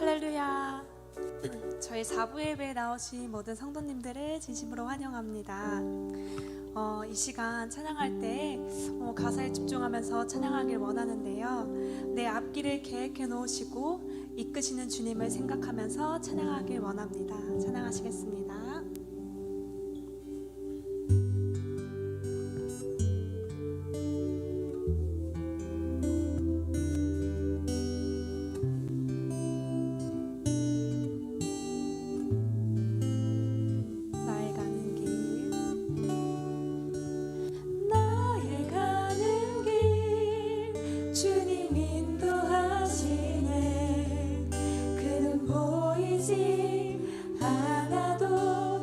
할렐루야. 저희 4부 예배에 나오신 모든 성도님들을 진심으로 환영합니다. 이 시간 찬양할 때 가사에 집중하면서 찬양하길 원하는데요. 내 앞길을 계획해 놓으시고 이끄시는 주님을 생각하면서 찬양하길 원합니다. 찬양하시겠습니다. 않아도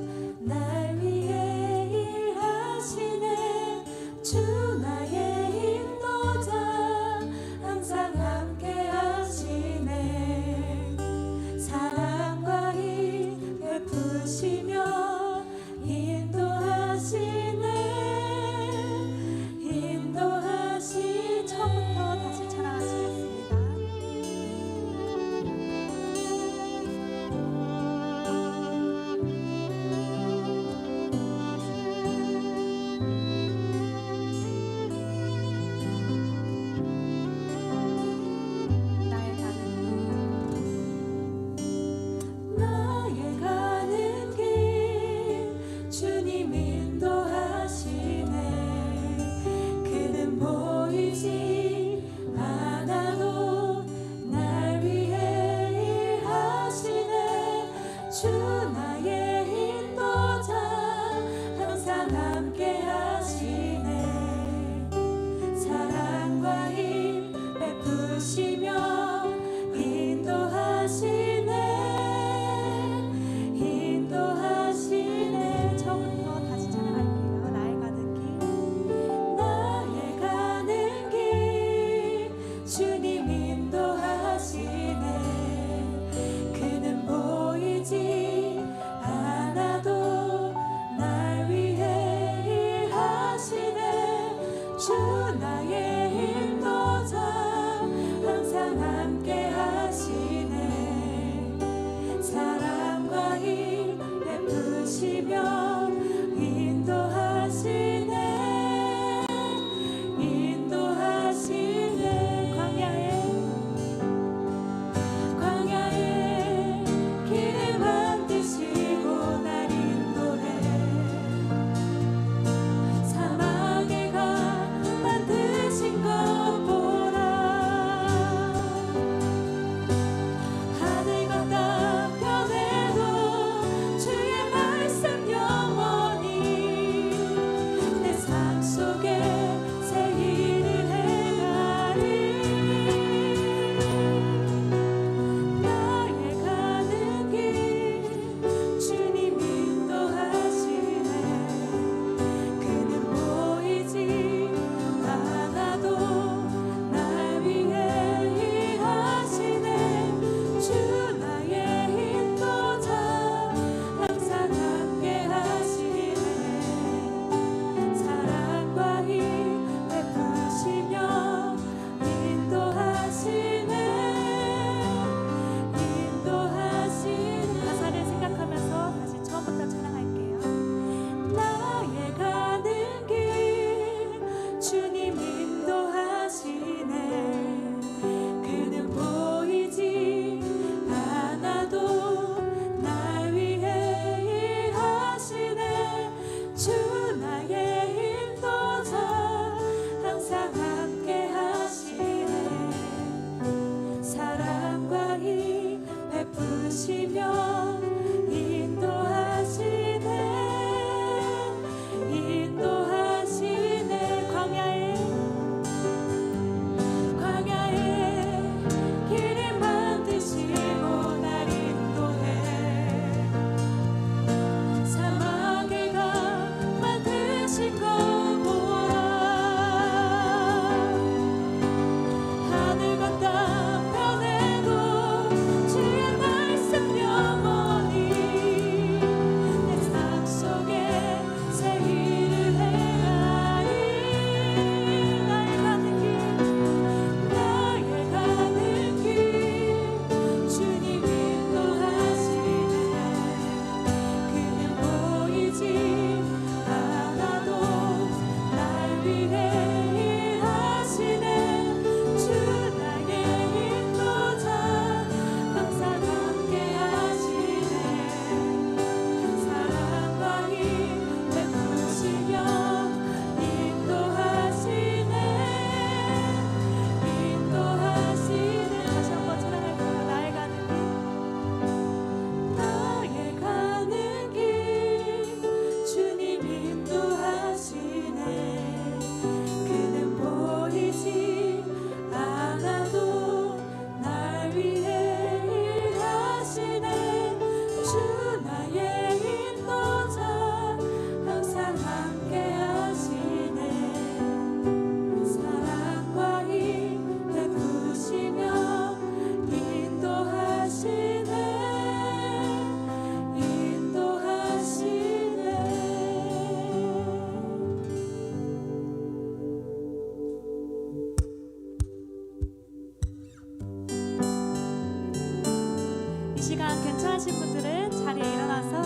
시간 괜찮으신 분들은 자리에 일어나서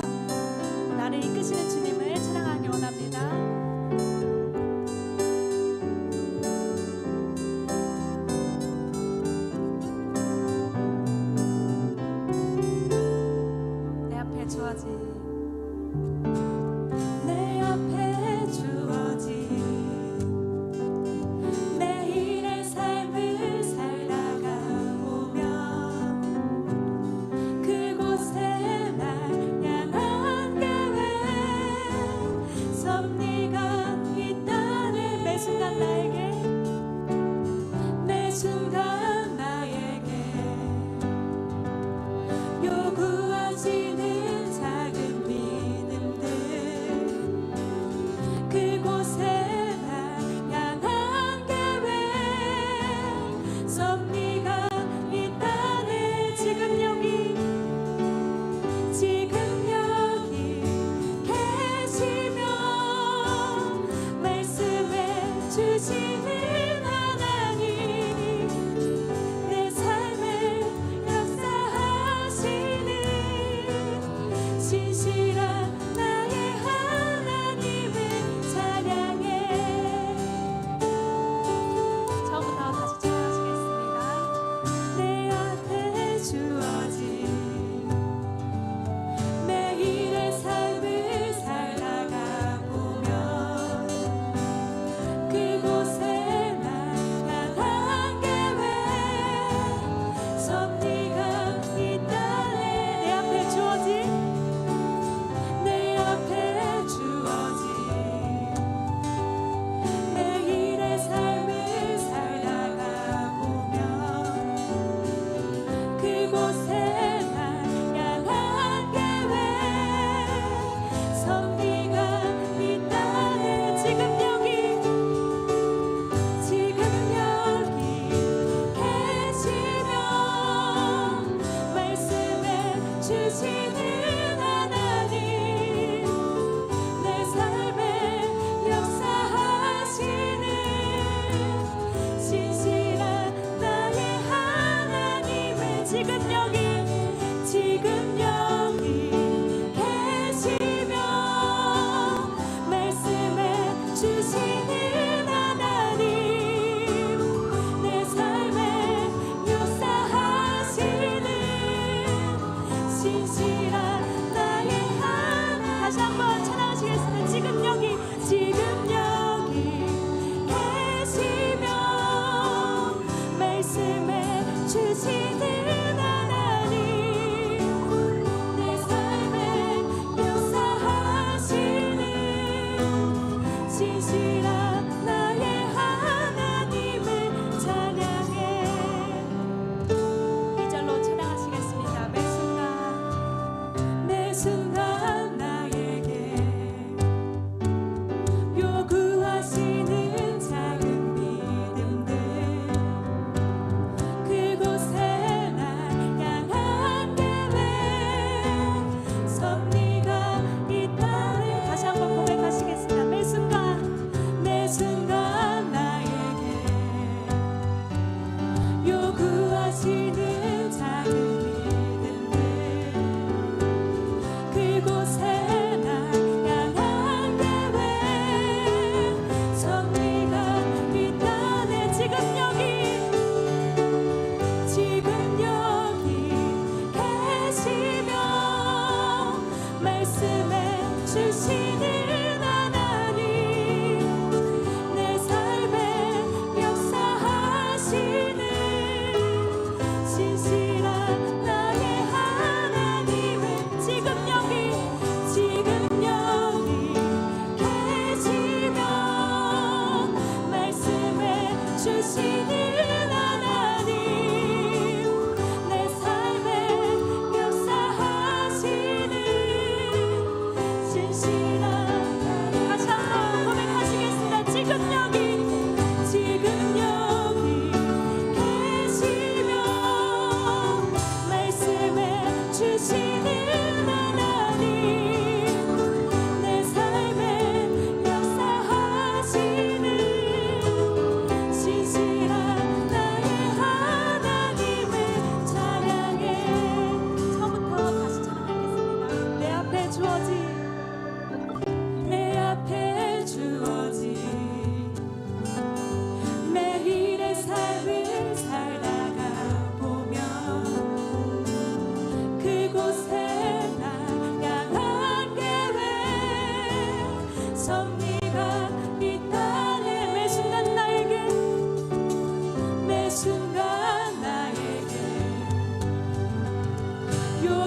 나를 이끄시는 주님을 찬양하기 원합니다. 내 앞에 주어진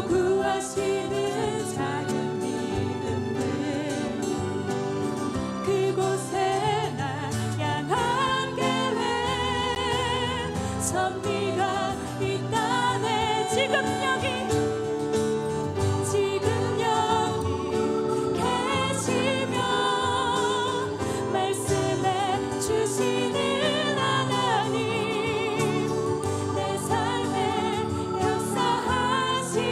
구하시는 작은 믿음들 그곳에 나 향한 계획 섭리가 있다네 지금 여기 계시며 말씀해 주시는 하나님 내 삶에 역사하시는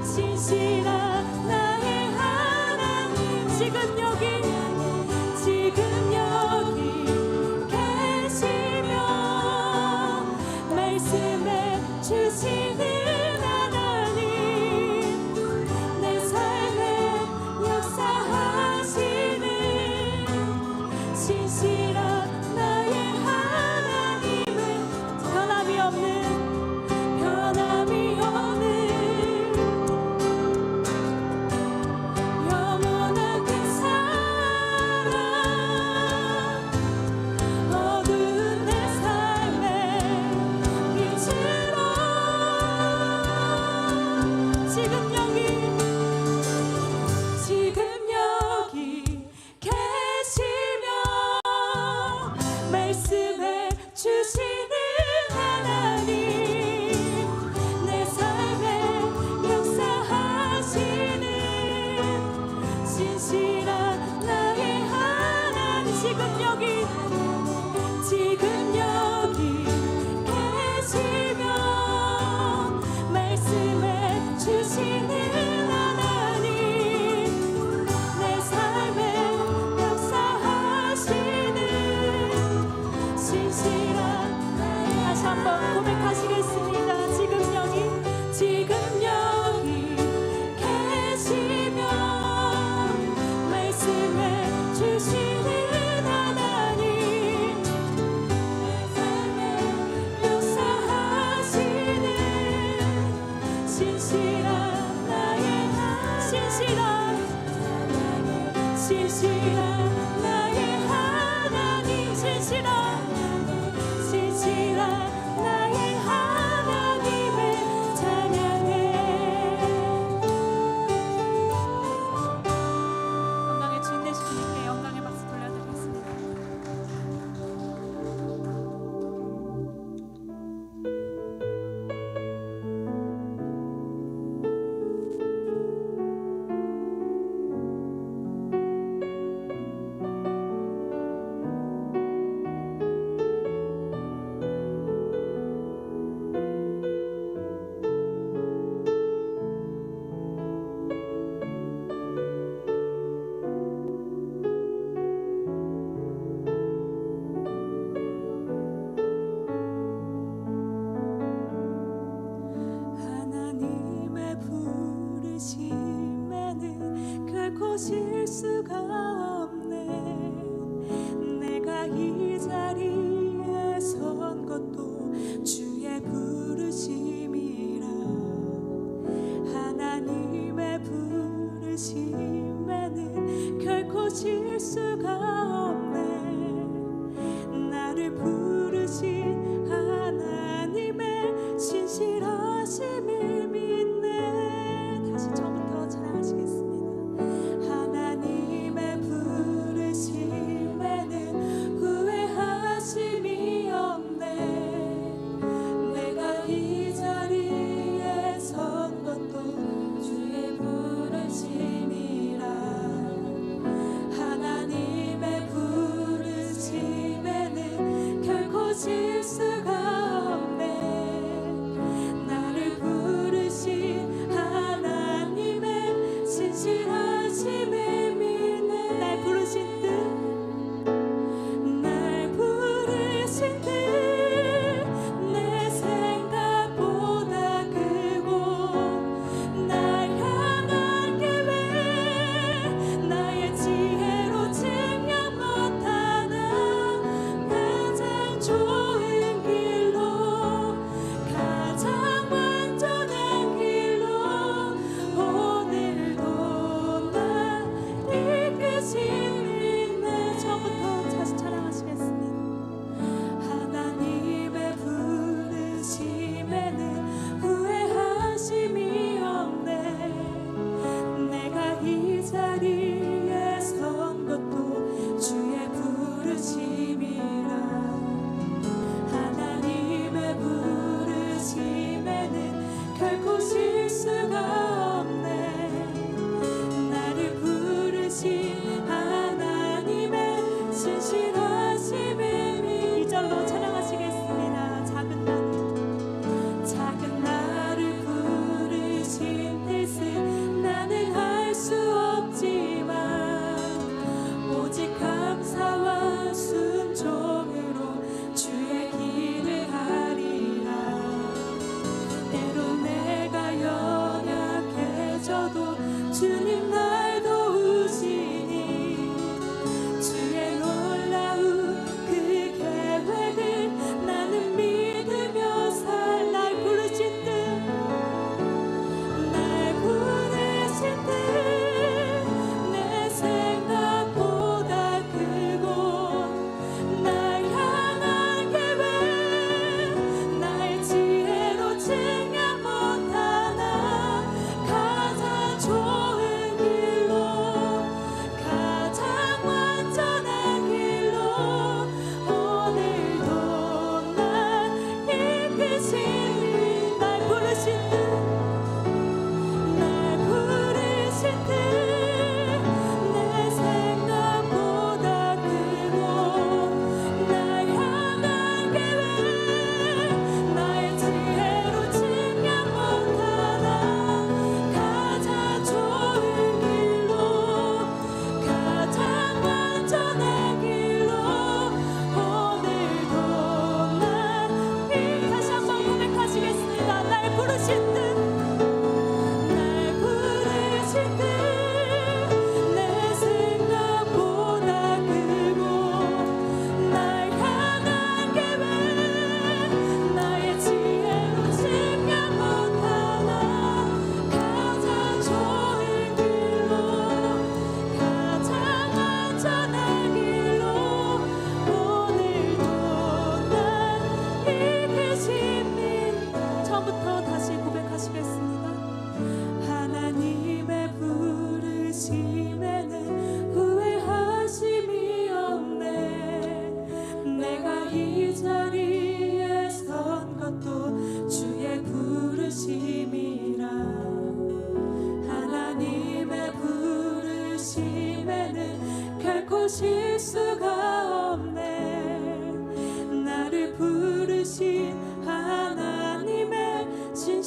신실한 나의 하나님 지금 여기 계시며 말씀해 주시는 하나님 내 삶에 역사하시는 신실한 나의 하나님은 변함이 없는 영원한 그 사랑 어두운 내 삶에 빛으로 지금 여기 계시며 말씀해 주시는 하나님 내 삶에 역사하시는 신실한 나의 하나님 지금 여기 계시며 말씀해 주시는 하나님 내 삶에 역사하시는 신실한 다시 한번 고백하시겠습니다. 지금 여기 계시며 말씀해 주시는 하나님 내 삶에 역사하시는 신실한 나의 신실한 나의 하나님 신실한 나의 하나님을 찬양해 영광의 주인 되신 주님께 영광의 박수 돌려드리겠습니다. 하나님의 부르심에는 결코 실수가 없네. 내가 이 자리에 선 것도 주의 부르심이라. 하나님의 부르심에는 결코 실수가 없네. 나를 부르신 하나님의 신실하심을 믿네. 다시 저부터 찬양하시겠습니다. 하나님의 부르심에는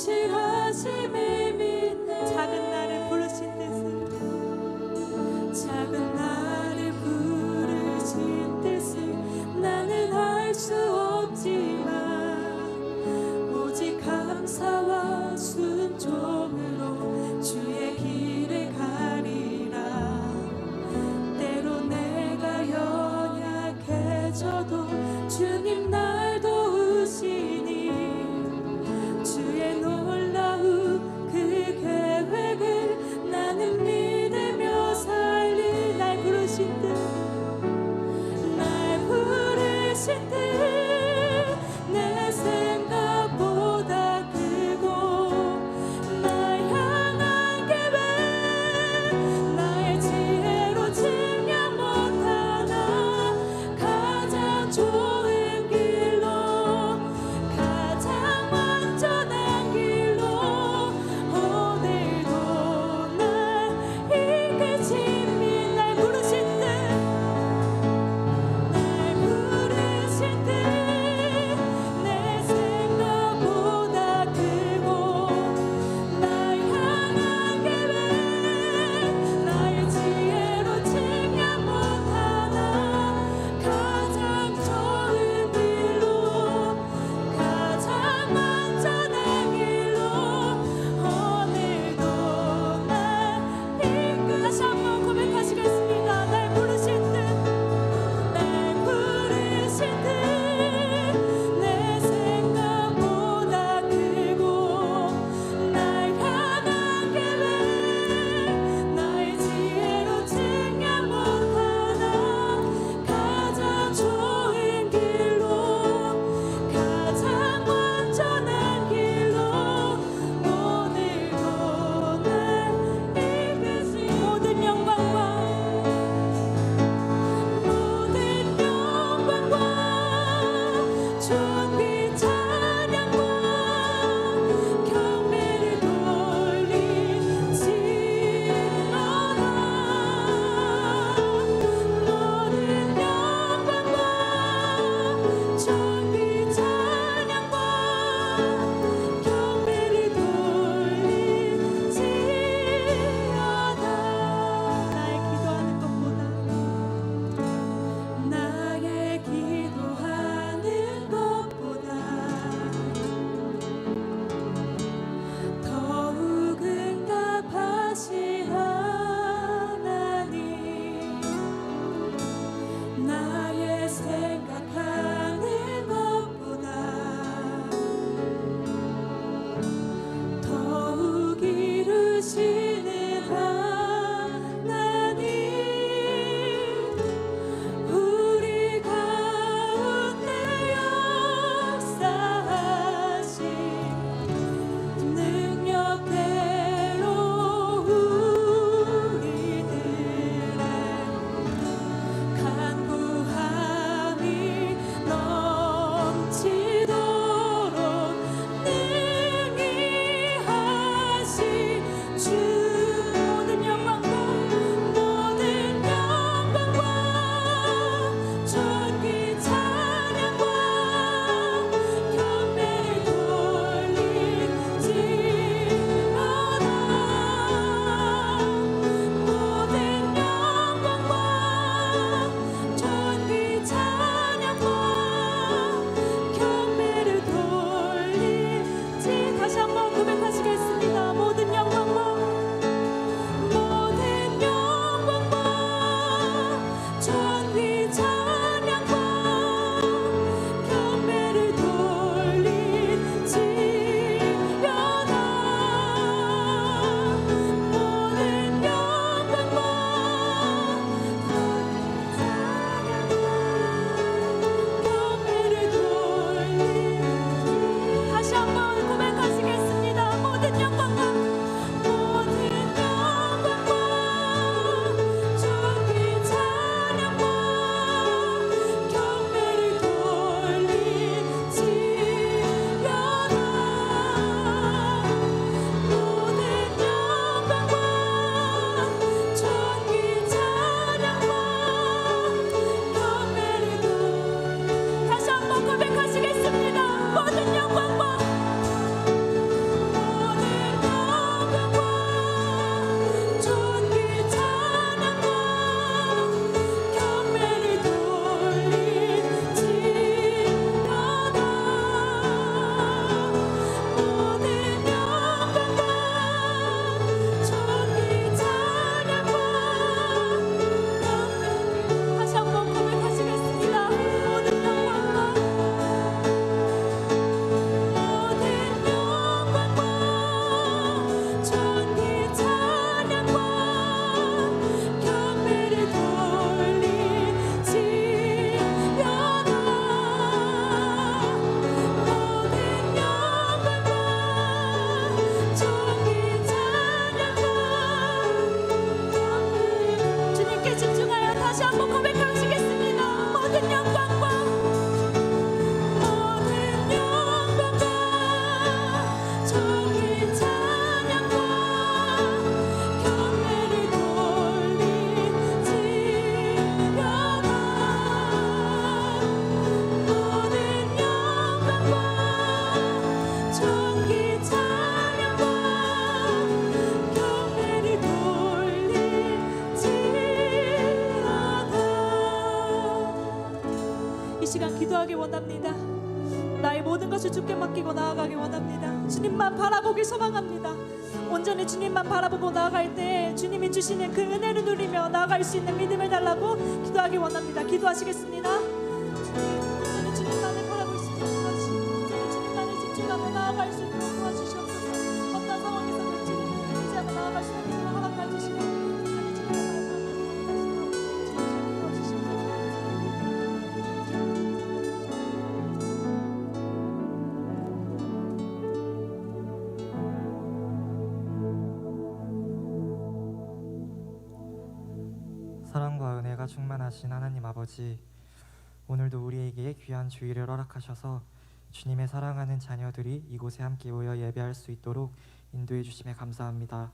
신실하심을 믿네. 작은 나를 부르신 뜻을 작은 나를 부르신 뜻을 나는 알 수 없지만 오직 감사와 순종으로 주의 길을 가리라. 때로 내가 연약해져도 주님 날 도우시니 주의 놀라운 그 계획을 나는 믿으며 살리. 날 부르신 뜻 내 생각보다 크고 날 향한 계획 나의 지혜로 측량 못하나 가장 좋은 길로 가장 완전한 길로 오늘도 날 이끄시니. 날 부르신 뜻 내 생각보다 크고 날 향한 계획 나의 지혜로 측량 못하나 가장 좋은 길로 가장 완전한 길로 오늘도 날 이끌. 다시 한번 고백하시겠습니다. 날 부르신 뜻 내 생각보다 크고 날 향한 계획 나의 지혜로 측량 못하나 가장 좋은 길로 가장 완전한 길로 오늘도 날 이끄시. 모든 영광과 존귀 찬양과 경배를 돌리지어다. 모든 영광과 존귀 찬양과 경배를 돌리지어다. 나의 기도하는 것보다 더욱 응답하시 하나님. 나의 생각하는 것보다 더욱 이루시는 하나님. 우리 가운데 역사하신 능력대로 우리들의 간구함이 넘치도록 능히 하신 주. 모든 영광과 존귀 찬양과 경배를 돌리지어다. 모든 영광과 존귀 찬양과 경배를 돌리지. 다시 한번 고백하시겠습니다. 모든 영광과 존귀 찬양과 경배를 돌리지어다. 모든 영광과 경배를 돌리지. 다시 한번 고백하시겠습니다. 모든 영광과 기도하기 원합니다. 나의 모든 것을 주께 맡기고 나아가기 원합니다. 주님만 바라보길 소망합니다. 온전히 주님만 바라보고 나아갈 때 주님이 주시는 그 은혜를 누리며 나아갈 수 있는 믿음을 달라고 기도하기 원합니다. 기도하시겠습니다. 온전히 주님만을 바라볼 수 있도록 도와주시고 온전히 주님만을 집중하며 나아갈 수 있도록 도와주시옵소서. 어떤 상황에서도 주님을 의지하며 나아갈 수 있는 믿음을 허락해 주시고 온전히 주님을 바라보며 도와주시옵소서. 사랑과 은혜가 충만하신 하나님 아버지, 오늘도 우리에게 귀한 주일을 허락하셔서 주님의 사랑하는 자녀들이 이곳에 함께 모여 예배할 수 있도록 인도해 주심에 감사합니다.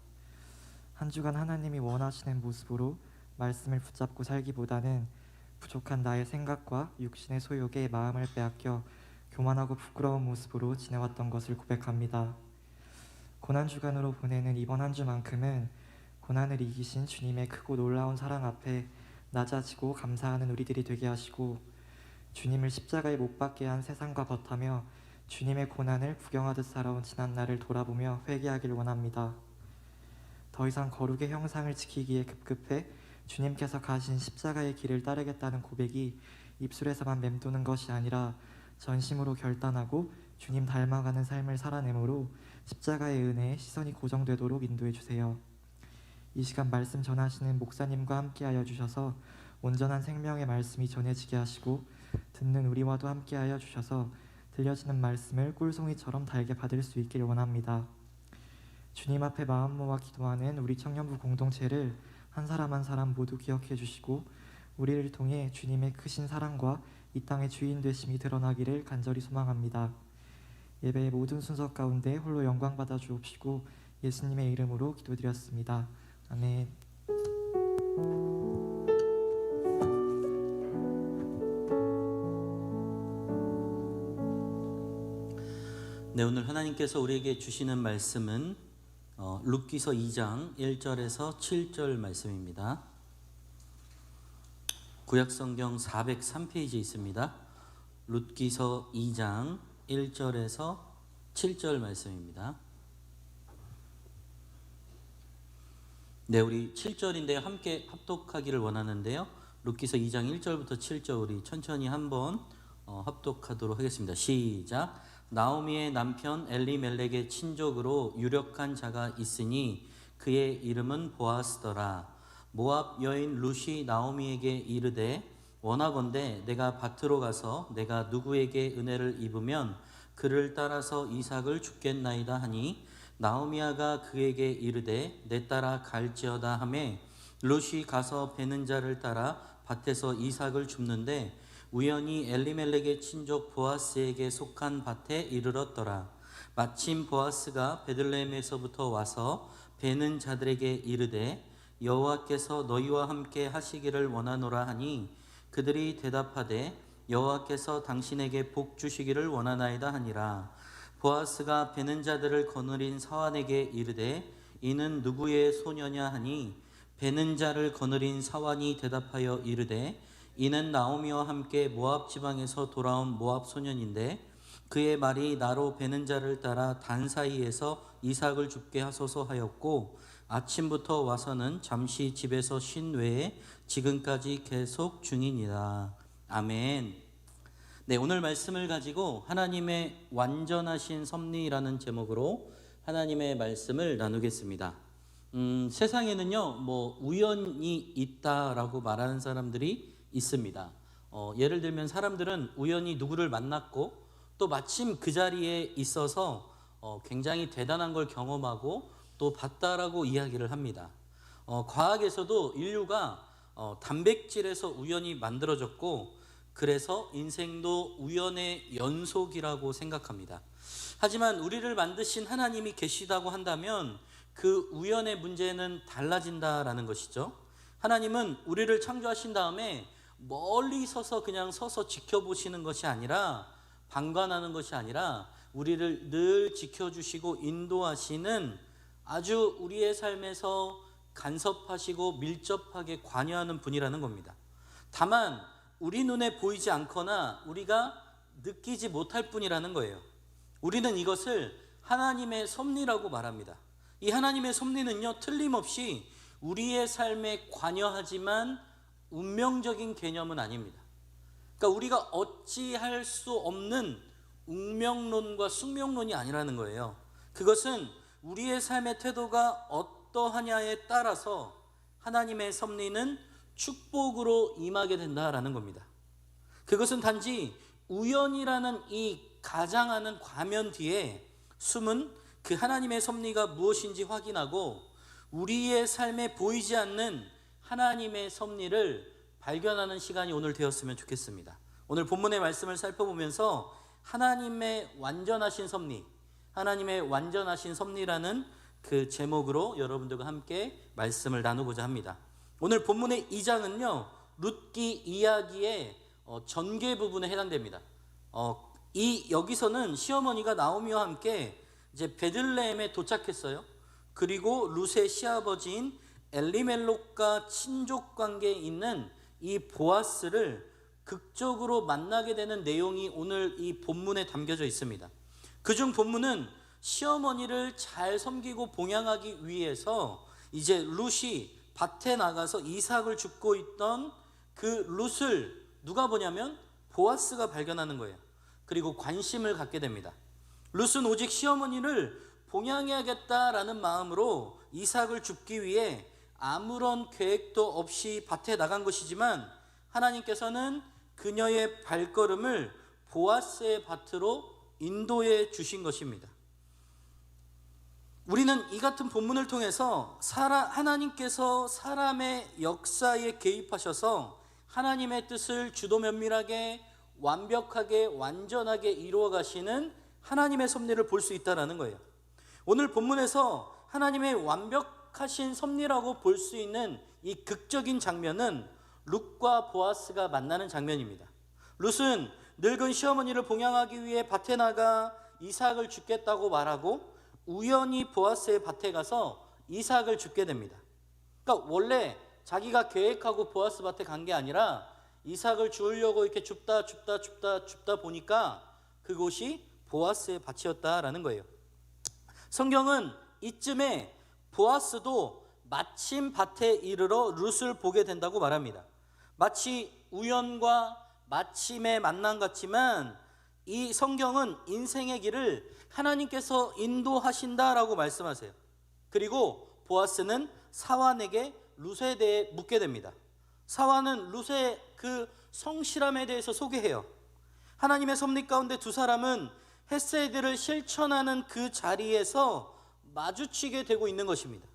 한 주간 하나님이 원하시는 모습으로 말씀을 붙잡고 살기보다는 부족한 나의 생각과 육신의 소욕에 마음을 빼앗겨 교만하고 부끄러운 모습으로 지내왔던 것을 고백합니다. 고난주간으로 보내는 이번 한 주만큼은 고난을 이기신 주님의 크고 놀라운 사랑 앞에 낮아지고 감사하는 우리들이 되게 하시고, 주님을 십자가에 못 박게 한 세상과 벗하며 주님의 고난을 구경하듯 살아온 지난날을 돌아보며 회개하길 원합니다. 더 이상 거룩의 형상을 지키기에 급급해 주님께서 가신 십자가의 길을 따르겠다는 고백이 입술에서만 맴도는 것이 아니라 전심으로 결단하고 주님 닮아가는 삶을 살아내므로 십자가의 은혜에 시선이 고정되도록 인도해 주세요. 이 시간 말씀 전하시는 목사님과 함께하여 주셔서 온전한 생명의 말씀이 전해지게 하시고, 듣는 우리와도 함께하여 주셔서 들려지는 말씀을 꿀송이처럼 달게 받을 수 있길 원합니다. 주님 앞에 마음 모아 기도하는 우리 청년부 공동체를 한 사람 한 사람 모두 기억해 주시고, 우리를 통해 주님의 크신 사랑과 이 땅의 주인 되심이 드러나기를 간절히 소망합니다. 예배의 모든 순서 가운데 홀로 영광 받아 주옵시고 예수님의 이름으로 기도드렸습니다. 아멘. 네, 오늘 하나님께서 우리에게 주시는 말씀은 룻기서 2장 1절에서 7절 말씀입니다. 구약성경 403페이지에 있습니다. 룻기서 2장 1절에서 7절 말씀입니다. 네, 우리 7절인데 함께 합독하기를 원하는데요. 룻기서 2장 1절부터 7절 우리 천천히 한번 합독하도록 하겠습니다. 시작. 나오미의 남편 엘리멜렉의 친족으로 유력한 자가 있으니 그의 이름은 보아스더라. 모압 여인 룻이 나오미에게 이르되 원하건대 내가 밭으로 가서 내가 누구에게 은혜를 입으면 그를 따라서 이삭을 줍겠나이다 하니 나오미아가 그에게 이르되 내 따라 갈지어다 하매 룻이 가서 베는 자를 따라 밭에서 이삭을 줍는데 우연히 엘리멜렉의 친족 보아스에게 속한 밭에 이르렀더라. 마침 보아스가 베들레헴에서부터 와서 베는 자들에게 이르되 여호와께서 너희와 함께 하시기를 원하노라 하니 그들이 대답하되 여호와께서 당신에게 복 주시기를 원하나이다 하니라. 보아스가 베는 자들을 거느린 사환에게 이르되 이는 누구의 소녀냐 하니 베는 자를 거느린 사환이 대답하여 이르되 이는 나오미와 함께 모압 지방에서 돌아온 모압 소년인데 그의 말이 나로 베는 자를 따라 단 사이에서 이삭을 줍게 하소서 하였고 아침부터 와서는 잠시 집에서 쉰 외에 지금까지 계속 중이니라. 아멘. 네, 오늘 말씀을 가지고 하나님의 완전하신 섭리라는 제목으로 하나님의 말씀을 나누겠습니다. 세상에는요, 우연이 있다라고 말하는 사람들이 있습니다. 예를 들면 사람들은 우연히 누구를 만났고 또 마침 그 자리에 있어서 굉장히 대단한 걸 경험하고 또 봤다라고 이야기를 합니다. 과학에서도 인류가 단백질에서 우연히 만들어졌고 그래서 인생도 우연의 연속이라고 생각합니다. 하지만 우리를 만드신 하나님이 계시다고 한다면 그 우연의 문제는 달라진다라는 것이죠. 하나님은 우리를 창조하신 다음에 멀리 서서 그냥 서서 지켜보시는 것이 아니라 방관하는 것이 아니라 우리를 늘 지켜주시고 인도하시는 아주 우리의 삶에서 간섭하시고 밀접하게 관여하는 분이라는 겁니다. 다만 우리 눈에 보이지 않거나 우리가 느끼지 못할 뿐이라는 거예요. 우리는 이것을 하나님의 섭리라고 말합니다. 이 하나님의 섭리는요, 틀림없이 우리의 삶에 관여하지만 운명적인 개념은 아닙니다. 그러니까 우리가 어찌할 수 없는 운명론과 숙명론이 아니라는 거예요. 그것은 우리의 삶의 태도가 어떠하냐에 따라서 하나님의 섭리는 축복으로 임하게 된다라는 겁니다. 그것은 단지 우연이라는 이 가장하는 과면 뒤에 숨은 그 하나님의 섭리가 무엇인지 확인하고 우리의 삶에 보이지 않는 하나님의 섭리를 발견하는 시간이 오늘 되었으면 좋겠습니다. 오늘 본문의 말씀을 살펴보면서 하나님의 완전하신 섭리, 하나님의 완전하신 섭리라는 그 제목으로 여러분들과 함께 말씀을 나누고자 합니다. 오늘 본문의 2장은요, 룻기 이야기의 전개 부분에 해당됩니다. 여기서는 시어머니가 나오미와 함께 이제 베들레헴에 도착했어요. 그리고 룻의 시아버지인 엘리멜록과 친족 관계에 있는 이 보아스를 극적으로 만나게 되는 내용이 오늘 이 본문에 담겨져 있습니다. 그중 본문은 시어머니를 잘 섬기고 봉양하기 위해서 이제 룻이 밭에 나가서 이삭을 줍고 있던 그 룻을 누가 보냐면 보아스가 발견하는 거예요. 그리고 관심을 갖게 됩니다. 룻은 오직 시어머니를 봉양해야겠다라는 마음으로 이삭을 줍기 위해 아무런 계획도 없이 밭에 나간 것이지만 하나님께서는 그녀의 발걸음을 보아스의 밭으로 인도해 주신 것입니다. 우리는 이 같은 본문을 통해서 하나님께서 사람의 역사에 개입하셔서 하나님의 뜻을 주도 면밀하게 완벽하게 완전하게 이루어 가시는 하나님의 섭리를 볼 수 있다는 거예요. 오늘 본문에서 하나님의 완벽하신 섭리라고 볼 수 있는 이 극적인 장면은 룻과 보아스가 만나는 장면입니다. 룻은 늙은 시어머니를 봉양하기 위해 밭에 나가 이삭을 줍겠다고 말하고 우연히 보아스의 밭에 가서 이삭을 줍게 됩니다. 그러니까 원래 자기가 계획하고 보아스 밭에 간 게 아니라 이삭을 주우려고 이렇게 줍다 보니까 그곳이 보아스의 밭이었다라는 거예요. 성경은 이쯤에 보아스도 마침 밭에 이르러 룻을 보게 된다고 말합니다. 마치 우연과 마침의 만남 같지만 이 성경은 인생의 길을 하나님께서 인도하신다라고 말씀하세요. 그리고 보아스는 사환에게 룻에 대해 묻게 됩니다. 사환은 룻의 그 성실함에 대해서 소개해요. 하나님의 섭리 가운데 두 사람은 헤세드를 실천하는 그 자리에서 마주치게 되고 있는 것입니다.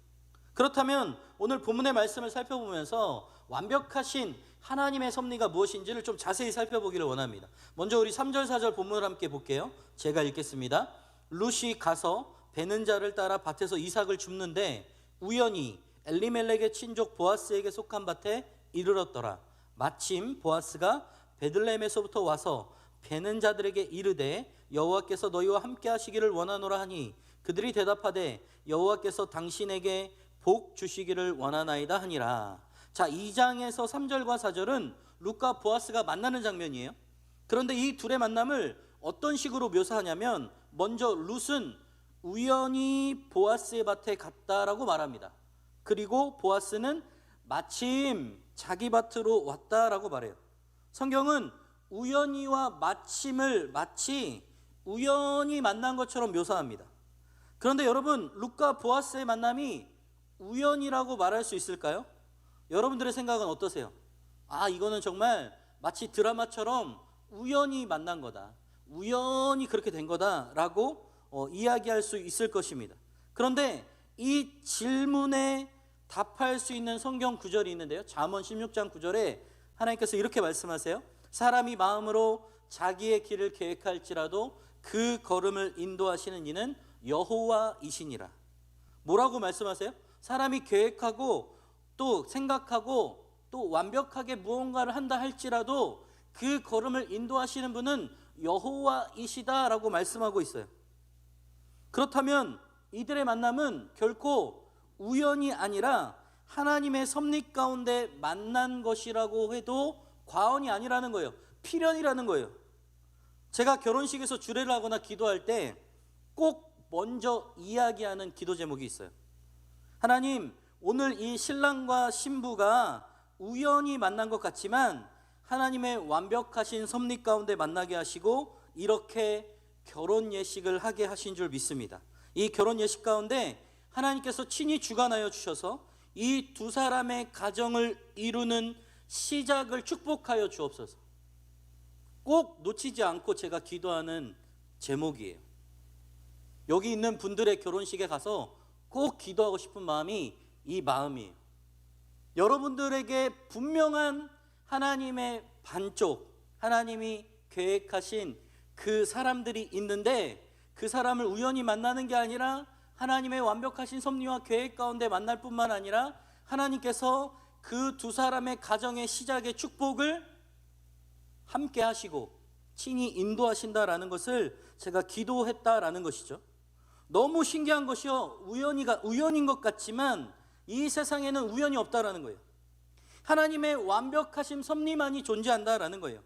그렇다면 오늘 본문의 말씀을 살펴보면서 완벽하신 하나님의 섭리가 무엇인지를 좀 자세히 살펴보기를 원합니다. 먼저 우리 3절 4절 본문을 함께 볼게요. 제가 읽겠습니다. 룻이 가서 베는 자를 따라 밭에서 이삭을 줍는데 우연히 엘리멜렉의 친족 보아스에게 속한 밭에 이르렀더라. 마침 보아스가 베들레헴에서부터 와서 베는 자들에게 이르되 여호와께서 너희와 함께 하시기를 원하노라 하니 그들이 대답하되 여호와께서 당신에게 복 주시기를 원하나이다 하니라. 자, 2장에서 3절과 4절은 룻과 보아스가 만나는 장면이에요. 그런데 이 둘의 만남을 어떤 식으로 묘사하냐면 먼저 룻은 우연히 보아스의 밭에 갔다라고 말합니다. 그리고 보아스는 마침 자기 밭으로 왔다라고 말해요. 성경은 우연히와 마침을 마치 우연히 만난 것처럼 묘사합니다. 그런데 여러분, 룻과 보아스의 만남이 우연이라고 말할 수 있을까요? 여러분들의 생각은 어떠세요? 이거는 정말 마치 드라마처럼 우연히 만난 거다, 우연히 그렇게 된 거다라고 이야기할 수 있을 것입니다. 그런데 이 질문에 답할 수 있는 성경 구절이 있는데요, 잠언 16장 9절에 하나님께서 이렇게 말씀하세요. 사람이 마음으로 자기의 길을 계획할지라도 그 걸음을 인도하시는 이는 여호와이시니라. 뭐라고 말씀하세요? 사람이 계획하고 또 생각하고 또 완벽하게 무언가를 한다 할지라도 그 걸음을 인도하시는 분은 여호와이시다라고 말씀하고 있어요. 그렇다면 이들의 만남은 결코 우연이 아니라 하나님의 섭리 가운데 만난 것이라고 해도 과언이 아니라는 거예요. 필연이라는 거예요. 제가 결혼식에서 주례를 하거나 기도할 때 꼭 먼저 이야기하는 기도 제목이 있어요. 하나님, 오늘 이 신랑과 신부가 우연히 만난 것 같지만 하나님의 완벽하신 섭리 가운데 만나게 하시고 이렇게 결혼 예식을 하게 하신 줄 믿습니다. 이 결혼 예식 가운데 하나님께서 친히 주관하여 주셔서 이 두 사람의 가정을 이루는 시작을 축복하여 주옵소서. 꼭 놓치지 않고 제가 기도하는 제목이에요. 여기 있는 분들의 결혼식에 가서 꼭 기도하고 싶은 마음이 이 마음이에요. 여러분들에게 분명한 하나님의 반쪽, 하나님이 계획하신 그 사람들이 있는데 그 사람을 우연히 만나는 게 아니라 하나님의 완벽하신 섭리와 계획 가운데 만날 뿐만 아니라 하나님께서 그 두 사람의 가정의 시작의 축복을 함께 하시고 친히 인도하신다라는 것을 제가 기도했다라는 것이죠. 너무 신기한 것이요, 우연인 것 같지만 이 세상에는 우연이 없다라는 거예요. 하나님의 완벽하신 섭리만이 존재한다라는 거예요.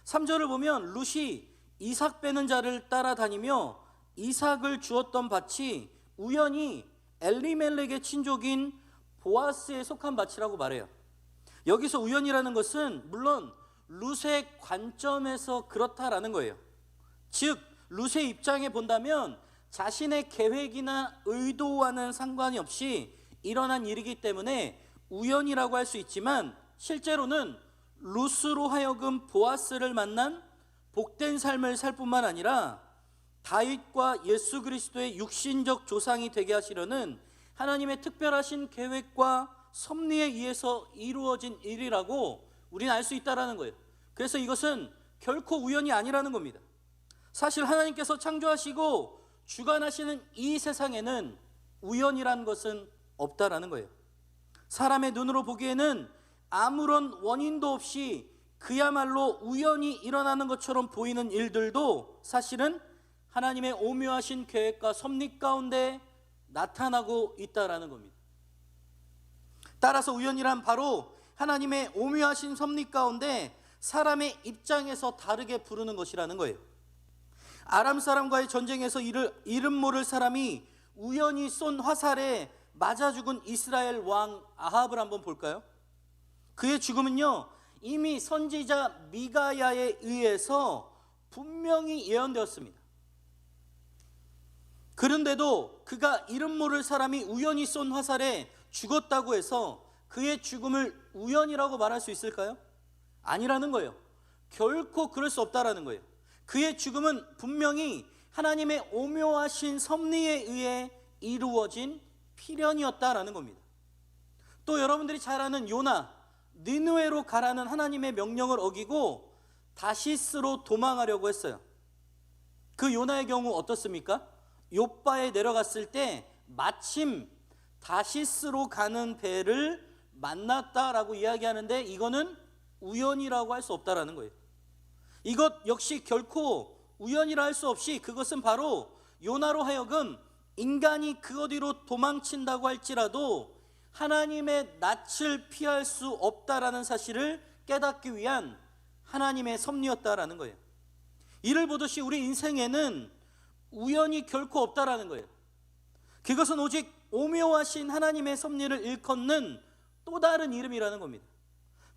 3절을 보면 룻이 이삭 빼는 자를 따라다니며 이삭을 주었던 밭이 우연히 엘리멜렉의 친족인 보아스에 속한 밭이라고 말해요. 여기서 우연이라는 것은 물론 룻의 관점에서 그렇다라는 거예요. 즉 룻의 입장에 본다면 자신의 계획이나 의도와는 상관이 없이 일어난 일이기 때문에 우연이라고 할 수 있지만 실제로는 룻으로 하여금 보아스를 만난 복된 삶을 살 뿐만 아니라 다윗과 예수 그리스도의 육신적 조상이 되게 하시려는 하나님의 특별하신 계획과 섭리에 의해서 이루어진 일이라고 우리는 알 수 있다는 거예요. 그래서 이것은 결코 우연이 아니라는 겁니다. 사실 하나님께서 창조하시고 주관하시는 이 세상에는 우연이라는 것은 없다라는 거예요. 사람의 눈으로 보기에는 아무런 원인도 없이 그야말로 우연히 일어나는 것처럼 보이는 일들도 사실은 하나님의 오묘하신 계획과 섭리 가운데 나타나고 있다라는 겁니다. 따라서 우연이란 바로 하나님의 오묘하신 섭리 가운데 사람의 입장에서 다르게 부르는 것이라는 거예요. 아람 사람과의 전쟁에서 이름 모를 사람이 우연히 쏜 화살에 맞아 죽은 이스라엘 왕 아합을 한번 볼까요? 그의 죽음은요, 이미 선지자 미가야에 의해서 분명히 예언되었습니다. 그런데도 그가 이름 모를 사람이 우연히 쏜 화살에 죽었다고 해서 그의 죽음을 우연이라고 말할 수 있을까요? 아니라는 거예요. 결코 그럴 수 없다라는 거예요. 그의 죽음은 분명히 하나님의 오묘하신 섭리에 의해 이루어진 필연이었다라는 겁니다. 또 여러분들이 잘 아는 요나, 니느웨로 가라는 하나님의 명령을 어기고 다시스로 도망하려고 했어요. 그 요나의 경우 어떻습니까? 욥바에 내려갔을 때 마침 다시스로 가는 배를 만났다라고 이야기하는데 이거는 우연이라고 할 수 없다라는 거예요. 이것 역시 결코 우연이라 할 수 없이 그것은 바로 요나로 하여금 인간이 그 어디로 도망친다고 할지라도 하나님의 낯을 피할 수 없다라는 사실을 깨닫기 위한 하나님의 섭리였다라는 거예요. 이를 보듯이 우리 인생에는 우연이 결코 없다라는 거예요. 그것은 오직 오묘하신 하나님의 섭리를 일컫는 또 다른 이름이라는 겁니다.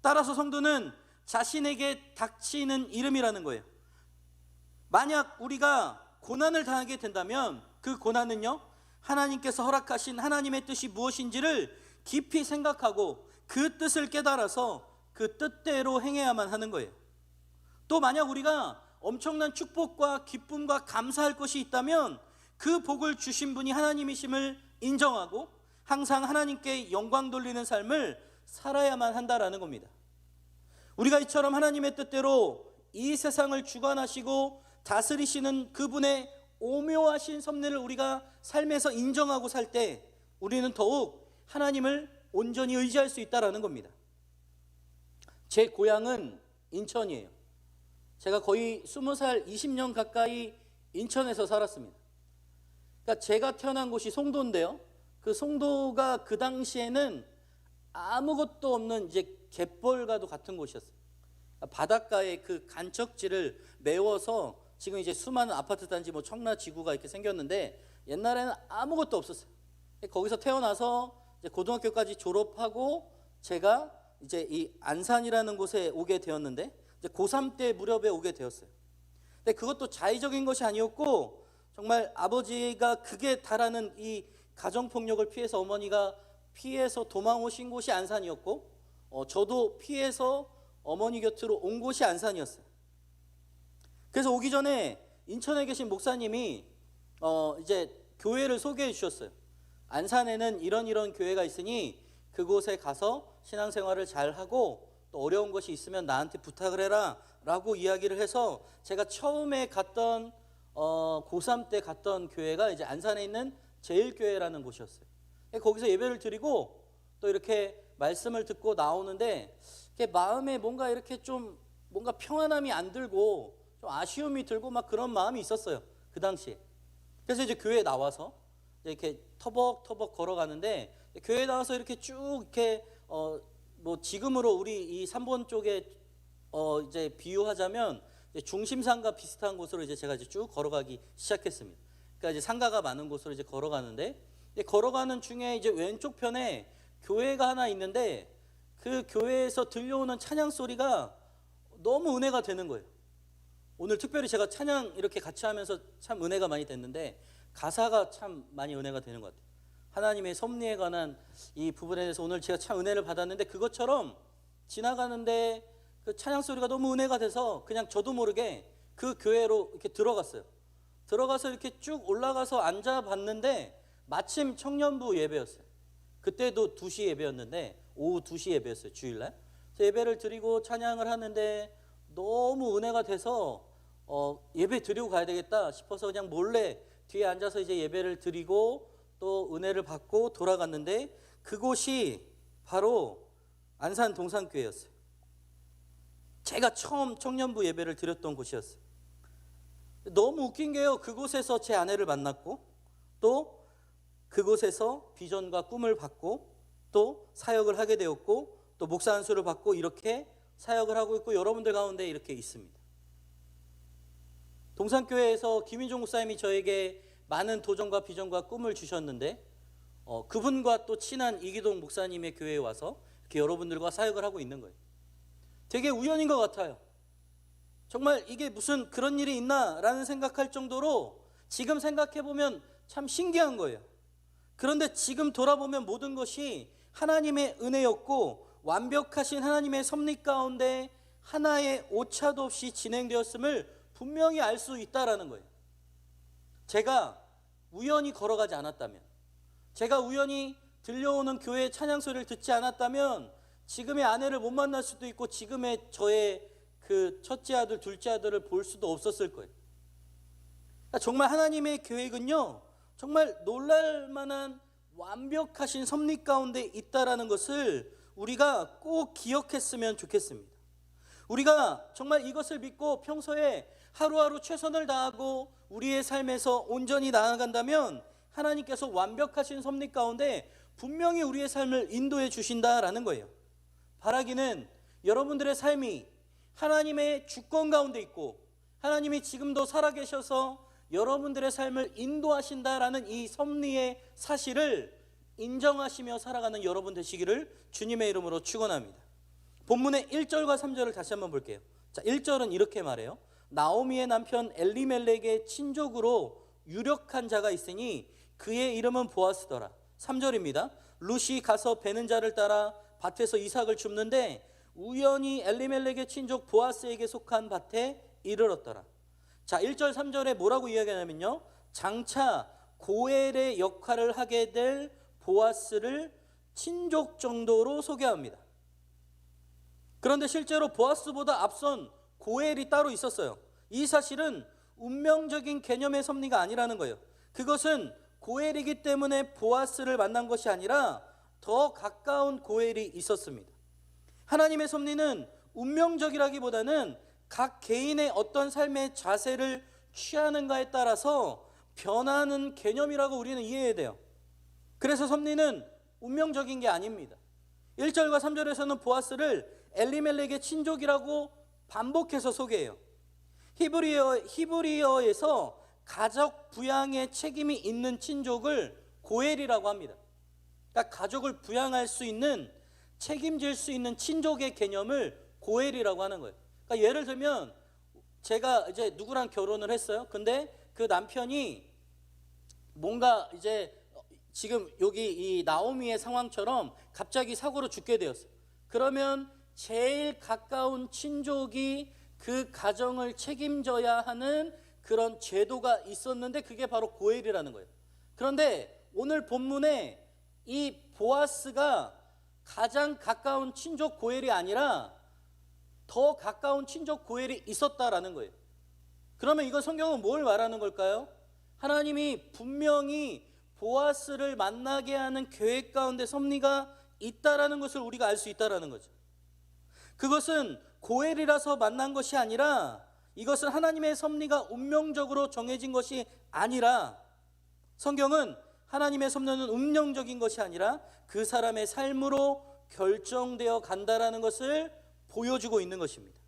따라서 성도는 자신에게 닥치는 이름이라는 거예요. 만약 우리가 고난을 당하게 된다면 그 고난은요, 하나님께서 허락하신 하나님의 뜻이 무엇인지를 깊이 생각하고 그 뜻을 깨달아서 그 뜻대로 행해야만 하는 거예요. 또 만약 우리가 엄청난 축복과 기쁨과 감사할 것이 있다면 그 복을 주신 분이 하나님이심을 인정하고 항상 하나님께 영광 돌리는 삶을 살아야만 한다라는 겁니다. 우리가 이처럼 하나님의 뜻대로 이 세상을 주관하시고 다스리시는 그분의 오묘하신 섭리를 우리가 삶에서 인정하고 살 때 우리는 더욱 하나님을 온전히 의지할 수 있다라는 겁니다. 제 고향은 인천이에요. 제가 거의 20살, 20년 가까이 인천에서 살았습니다. 그러니까 제가 태어난 곳이 송도인데요. 그 송도가 그 당시에는 아무것도 없는 이제 갯벌과도 같은 곳이었어요. 바닷가의 그 간척지를 메워서 지금 이제 수많은 아파트 단지 뭐 청라지구가 이렇게 생겼는데 옛날에는 아무것도 없었어요. 거기서 태어나서 이제 고등학교까지 졸업하고 제가 이제 이 안산이라는 곳에 오게 되었는데 이제 고3 때 무렵에 오게 되었어요. 근데 그것도 자의적인 것이 아니었고 정말 아버지가 극에 달하는 이 가정폭력을 피해서 어머니가 피해서 도망 오신 곳이 안산이었고 저도 피해서 어머니 곁으로 온 곳이 안산이었어요. 그래서 오기 전에 인천에 계신 목사님이 이제 교회를 소개해 주셨어요. 안산에는 이런 교회가 있으니 그곳에 가서 신앙생활을 잘 하고 또 어려운 것이 있으면 나한테 부탁을 해라 라고 이야기를 해서 제가 처음에 갔던 고3 때 갔던 교회가 이제 안산에 있는 제일교회라는 곳이었어요. 거기서 예배를 드리고 또 이렇게 말씀을 듣고 나오는데 마음에 뭔가 이렇게 좀 뭔가 평안함이 안 들고 좀 아쉬움이 들고 막 그런 마음이 있었어요. 그 당시에. 그래서 이제 교회에 나와서 이렇게 터벅터벅 걸어가는데 교회에 나와서 이렇게 쭉 이렇게 뭐 지금으로 우리 이 3번 쪽에 이제 비유하자면 이제 중심상가 비슷한 곳으로 이제 제가 이제 쭉 걸어가기 시작했습니다. 그러니까 이제 상가가 많은 곳으로 이제 걸어가는데 걸어가는 중에 이제 왼쪽 편에 교회가 하나 있는데 그 교회에서 들려오는 찬양 소리가 너무 은혜가 되는 거예요. 오늘 특별히 제가 찬양 이렇게 같이 하면서 참 은혜가 많이 됐는데 가사가 참 많이 은혜가 되는 것 같아요. 하나님의 섭리에 관한 이 부분에 대해서 오늘 제가 참 은혜를 받았는데 그것처럼 지나가는데 그 찬양 소리가 너무 은혜가 돼서 그냥 저도 모르게 그 교회로 이렇게 들어갔어요. 들어가서 이렇게 쭉 올라가서 앉아봤는데 마침 청년부 예배였어요. 그때도 2시 예배였는데 오후 2시 예배였어요. 주일날. 그래서 예배를 드리고 찬양을 하는데 너무 은혜가 돼서 예배 드리고 가야 되겠다 싶어서 그냥 몰래 뒤에 앉아서 이제 예배를 드리고 또 은혜를 받고 돌아갔는데 그곳이 바로 안산 동산교회였어요. 제가 처음 청년부 예배를 드렸던 곳이었어요. 너무 웃긴 게요. 그곳에서 제 아내를 만났고 또 그곳에서 비전과 꿈을 받고 또 사역을 하게 되었고 또 목사 안수를 받고 이렇게 사역을 하고 있고 여러분들 가운데 이렇게 있습니다. 동산교회에서 김인종 목사님이 저에게 많은 도전과 비전과 꿈을 주셨는데 그분과 또 친한 이기동 목사님의 교회에 와서 이렇게 여러분들과 사역을 하고 있는 거예요. 되게 우연인 것 같아요. 정말 이게 무슨 그런 일이 있나라는 생각할 정도로 지금 생각해보면 참 신기한 거예요. 그런데 지금 돌아보면 모든 것이 하나님의 은혜였고 완벽하신 하나님의 섭리 가운데 하나의 오차도 없이 진행되었음을 분명히 알 수 있다라는 거예요. 제가 우연히 걸어가지 않았다면, 제가 우연히 들려오는 교회의 찬양 소리를 듣지 않았다면 지금의 아내를 못 만날 수도 있고 지금의 저의 그 첫째 아들, 둘째 아들을 볼 수도 없었을 거예요. 정말 하나님의 계획은요, 정말 놀랄만한 완벽하신 섭리 가운데 있다라는 것을 우리가 꼭 기억했으면 좋겠습니다. 우리가 정말 이것을 믿고 평소에 하루하루 최선을 다하고 우리의 삶에서 온전히 나아간다면 하나님께서 완벽하신 섭리 가운데 분명히 우리의 삶을 인도해 주신다라는 거예요. 바라기는 여러분들의 삶이 하나님의 주권 가운데 있고 하나님이 지금도 살아계셔서 여러분들의 삶을 인도하신다라는 이 섭리의 사실을 인정하시며 살아가는 여러분 되시기를 주님의 이름으로 축원합니다. 본문의 1절과 3절을 다시 한번 볼게요. 자, 1절은 이렇게 말해요. 나오미의 남편 엘리멜렉의 친족으로 유력한 자가 있으니 그의 이름은 보아스더라. 3절입니다. 룻이 가서 베는 자를 따라 밭에서 이삭을 줍는데 우연히 엘리멜렉의 친족 보아스에게 속한 밭에 이르렀더라. 자, 1절 3절에 뭐라고 이야기하냐면요, 장차 고엘의 역할을 하게 될 보아스를 친족 정도로 소개합니다. 그런데 실제로 보아스보다 앞선 고엘이 따로 있었어요. 이 사실은 운명적인 개념의 섭리가 아니라는 거예요. 그것은 고엘이기 때문에 보아스를 만난 것이 아니라 더 가까운 고엘이 있었습니다. 하나님의 섭리는 운명적이라기보다는 각 개인의 어떤 삶의 자세를 취하는가에 따라서 변하는 개념이라고 우리는 이해해야 돼요. 그래서 섭리는 운명적인 게 아닙니다. 1절과 3절에서는 보아스를 엘리멜렉의 친족이라고 반복해서 소개해요. 히브리어에서 가족 부양에 책임이 있는 친족을 고엘이라고 합니다. 그러니까 가족을 부양할 수 있는, 책임질 수 있는 친족의 개념을 고엘이라고 하는 거예요. 그러니까 예를 들면 제가 이제 누구랑 결혼을 했어요. 근데 그 남편이 뭔가 이제 지금 여기 이 나오미의 상황처럼 갑자기 사고로 죽게 되었어요. 그러면 제일 가까운 친족이 그 가정을 책임져야 하는 그런 제도가 있었는데 그게 바로 고엘이라는 거예요. 그런데 오늘 본문에 이 보아스가 가장 가까운 친족 고엘이 아니라 더 가까운 친족 고엘이 있었다라는 거예요. 그러면 이건 성경은 뭘 말하는 걸까요? 하나님이 분명히 보아스를 만나게 하는 계획 가운데 섭리가 있다라는 것을 우리가 알 수 있다라는 거죠. 그것은 고엘이라서 만난 것이 아니라, 이것은 하나님의 섭리가 운명적으로 정해진 것이 아니라, 성경은 하나님의 섭리는 운명적인 것이 아니라 그 사람의 삶으로 결정되어 간다라는 것을 보여주고 있는 것입니다.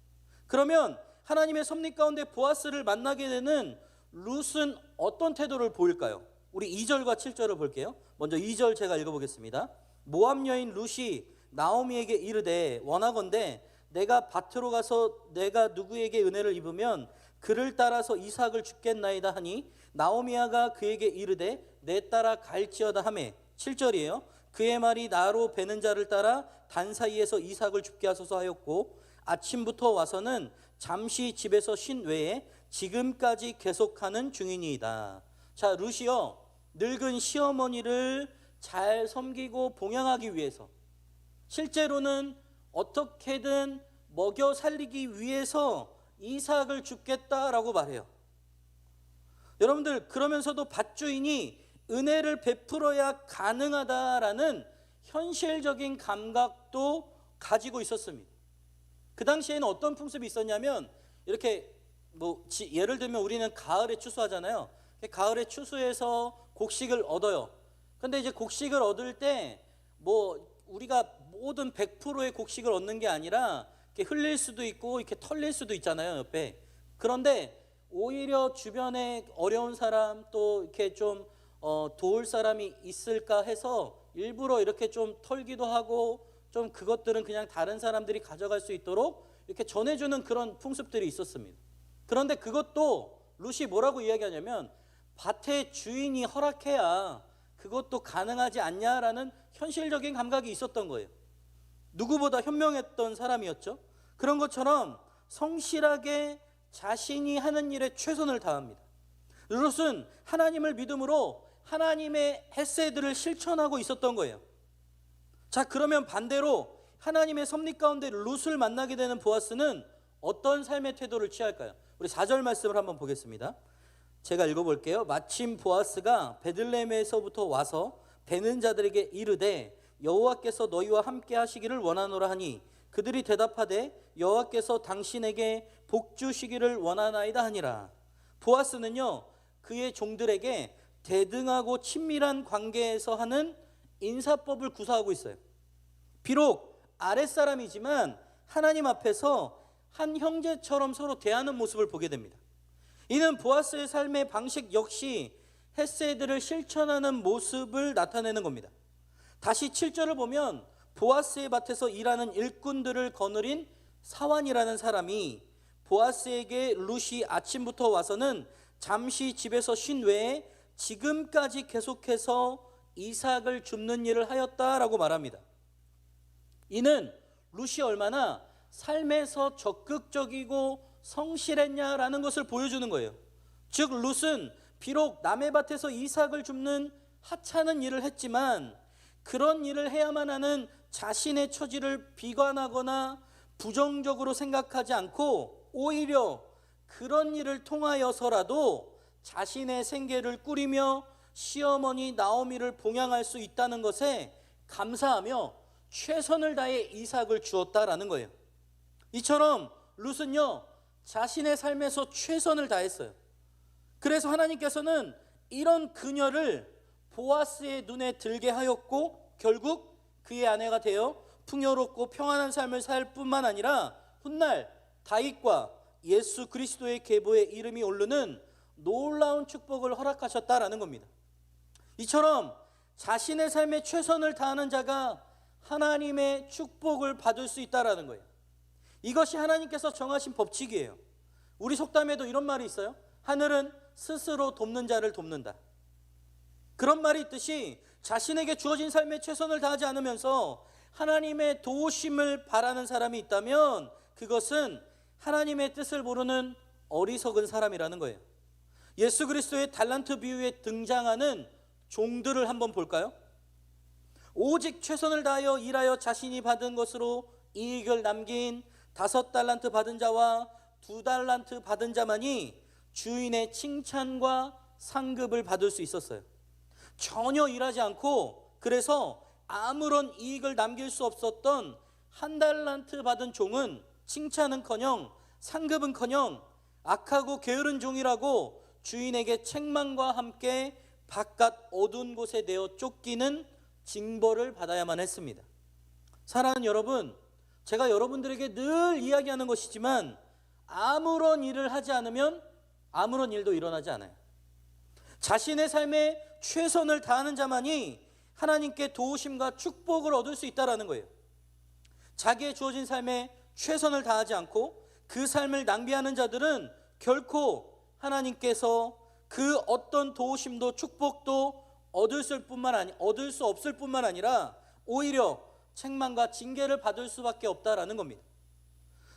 그러면 하나님의 섭리 가운데 보아스를 만나게 되는 룻은 어떤 태도를 보일까요? 우리 2절과 7절을 볼게요. 먼저 2절 제가 읽어보겠습니다. 모압 여인 룻이 나오미에게 이르되 원하건대 내가 밭으로 가서 내가 누구에게 은혜를 입으면 그를 따라서 이삭을 줍겠나이다 하니 나오미아가 그에게 이르되 내 따라 갈지어다 하매. 7절이에요. 그의 말이 나로 베는 자를 따라 단 사이에서 이삭을 줍게 하소서 하였고 아침부터 와서는 잠시 집에서 쉰 외에 지금까지 계속하는 중이니이다. 자, 룻이요, 늙은 시어머니를 잘 섬기고 봉양하기 위해서, 실제로는 어떻게든 먹여 살리기 위해서 이삭을 줍겠다라고 말해요. 여러분들, 그러면서도 밭주인이 은혜를 베풀어야 가능하다라는 현실적인 감각도 가지고 있었습니다. 그 당시에는 어떤 풍습이 있었냐면, 이렇게 예를 들면 우리는 가을에 추수하잖아요. 가을에 추수해서 곡식을 얻어요. 근데 이제 곡식을 얻을 때 우리가 모든 100%의 곡식을 얻는 게 아니라 이렇게 흘릴 수도 있고 이렇게 털릴 수도 있잖아요, 옆에. 그런데 오히려 주변에 어려운 사람, 또 이렇게 좀 도울 사람이 있을까 해서 일부러 이렇게 좀 털기도 하고, 좀 그것들은 그냥 다른 사람들이 가져갈 수 있도록 이렇게 전해주는 그런 풍습들이 있었습니다. 그런데 그것도 룻이 뭐라고 이야기하냐면, 밭의 주인이 허락해야 그것도 가능하지 않냐라는 현실적인 감각이 있었던 거예요. 누구보다 현명했던 사람이었죠. 그런 것처럼 성실하게 자신이 하는 일에 최선을 다합니다. 룻은 하나님을 믿음으로 하나님의 헤세드를 실천하고 있었던 거예요. 자, 그러면 반대로 하나님의 섭리 가운데 룻을 만나게 되는 보아스는 어떤 삶의 태도를 취할까요? 우리 4절 말씀을 한번 보겠습니다. 제가 읽어볼게요. 마침 보아스가 베들레헴에서부터 와서 베는 자들에게 이르되 여호와께서 너희와 함께 하시기를 원하노라 하니 그들이 대답하되 여호와께서 당신에게 복 주시기를 원하나이다 하니라. 보아스는요, 그의 종들에게 대등하고 친밀한 관계에서 하는 인사법을 구사하고 있어요. 비록 아랫사람이지만 하나님 앞에서 한 형제처럼 서로 대하는 모습을 보게 됩니다. 이는 보아스의 삶의 방식 역시 헤세드를 실천하는 모습을 나타내는 겁니다. 다시 7절을 보면 보아스의 밭에서 일하는 일꾼들을 거느린 사완이라는 사람이 보아스에게 룻이 아침부터 와서는 잠시 집에서 쉰 외에 지금까지 계속해서 이삭을 줍는 일을 하였다라고 말합니다. 이는 룻이 얼마나 삶에서 적극적이고 성실했냐라는 것을 보여주는 거예요. 즉 룻은 비록 남의 밭에서 이삭을 줍는 하찮은 일을 했지만 그런 일을 해야만 하는 자신의 처지를 비관하거나 부정적으로 생각하지 않고 오히려 그런 일을 통하여서라도 자신의 생계를 꾸리며 시어머니 나오미를 봉양할 수 있다는 것에 감사하며 최선을 다해 이삭을 주었다라는 거예요. 이처럼 룻은요, 자신의 삶에서 최선을 다했어요. 그래서 하나님께서는 이런 그녀를 보아스의 눈에 들게 하였고 결국 그의 아내가 되어 풍요롭고 평안한 삶을 살 뿐만 아니라 훗날 다윗과 예수 그리스도의 계보에 이름이 오르는 놀라운 축복을 허락하셨다라는 겁니다. 이처럼 자신의 삶에 최선을 다하는 자가 하나님의 축복을 받을 수 있다라는 거예요. 이것이 하나님께서 정하신 법칙이에요. 우리 속담에도 이런 말이 있어요. 하늘은 스스로 돕는 자를 돕는다. 그런 말이 있듯이 자신에게 주어진 삶에 최선을 다하지 않으면서 하나님의 도우심을 바라는 사람이 있다면 그것은 하나님의 뜻을 모르는 어리석은 사람이라는 거예요. 예수 그리스도의 달란트 비유에 등장하는 종들을 한번 볼까요? 오직 최선을 다하여 일하여 자신이 받은 것으로 이익을 남긴 5달란트 받은 자와 2달란트 받은 자만이 주인의 칭찬과 상급을 받을 수 있었어요. 전혀 일하지 않고 그래서 아무런 이익을 남길 수 없었던 1달란트 받은 종은 칭찬은커녕 상급은커녕 악하고 게으른 종이라고 주인에게 책망과 함께 바깥 어두운 곳에 내어 쫓기는 징벌을 받아야만 했습니다. 사랑하는 여러분, 제가 여러분들에게 늘 이야기하는 것이지만 아무런 일을 하지 않으면 아무런 일도 일어나지 않아요. 자신의 삶에 최선을 다하는 자만이 하나님께 도우심과 축복을 얻을 수 있다는 거예요. 자기의 주어진 삶에 최선을 다하지 않고 그 삶을 낭비하는 자들은 결코 하나님께서 그 어떤 도우심도 축복도 얻을 수 없을 뿐만 아니라 오히려 책망과 징계를 받을 수밖에 없다라는 겁니다.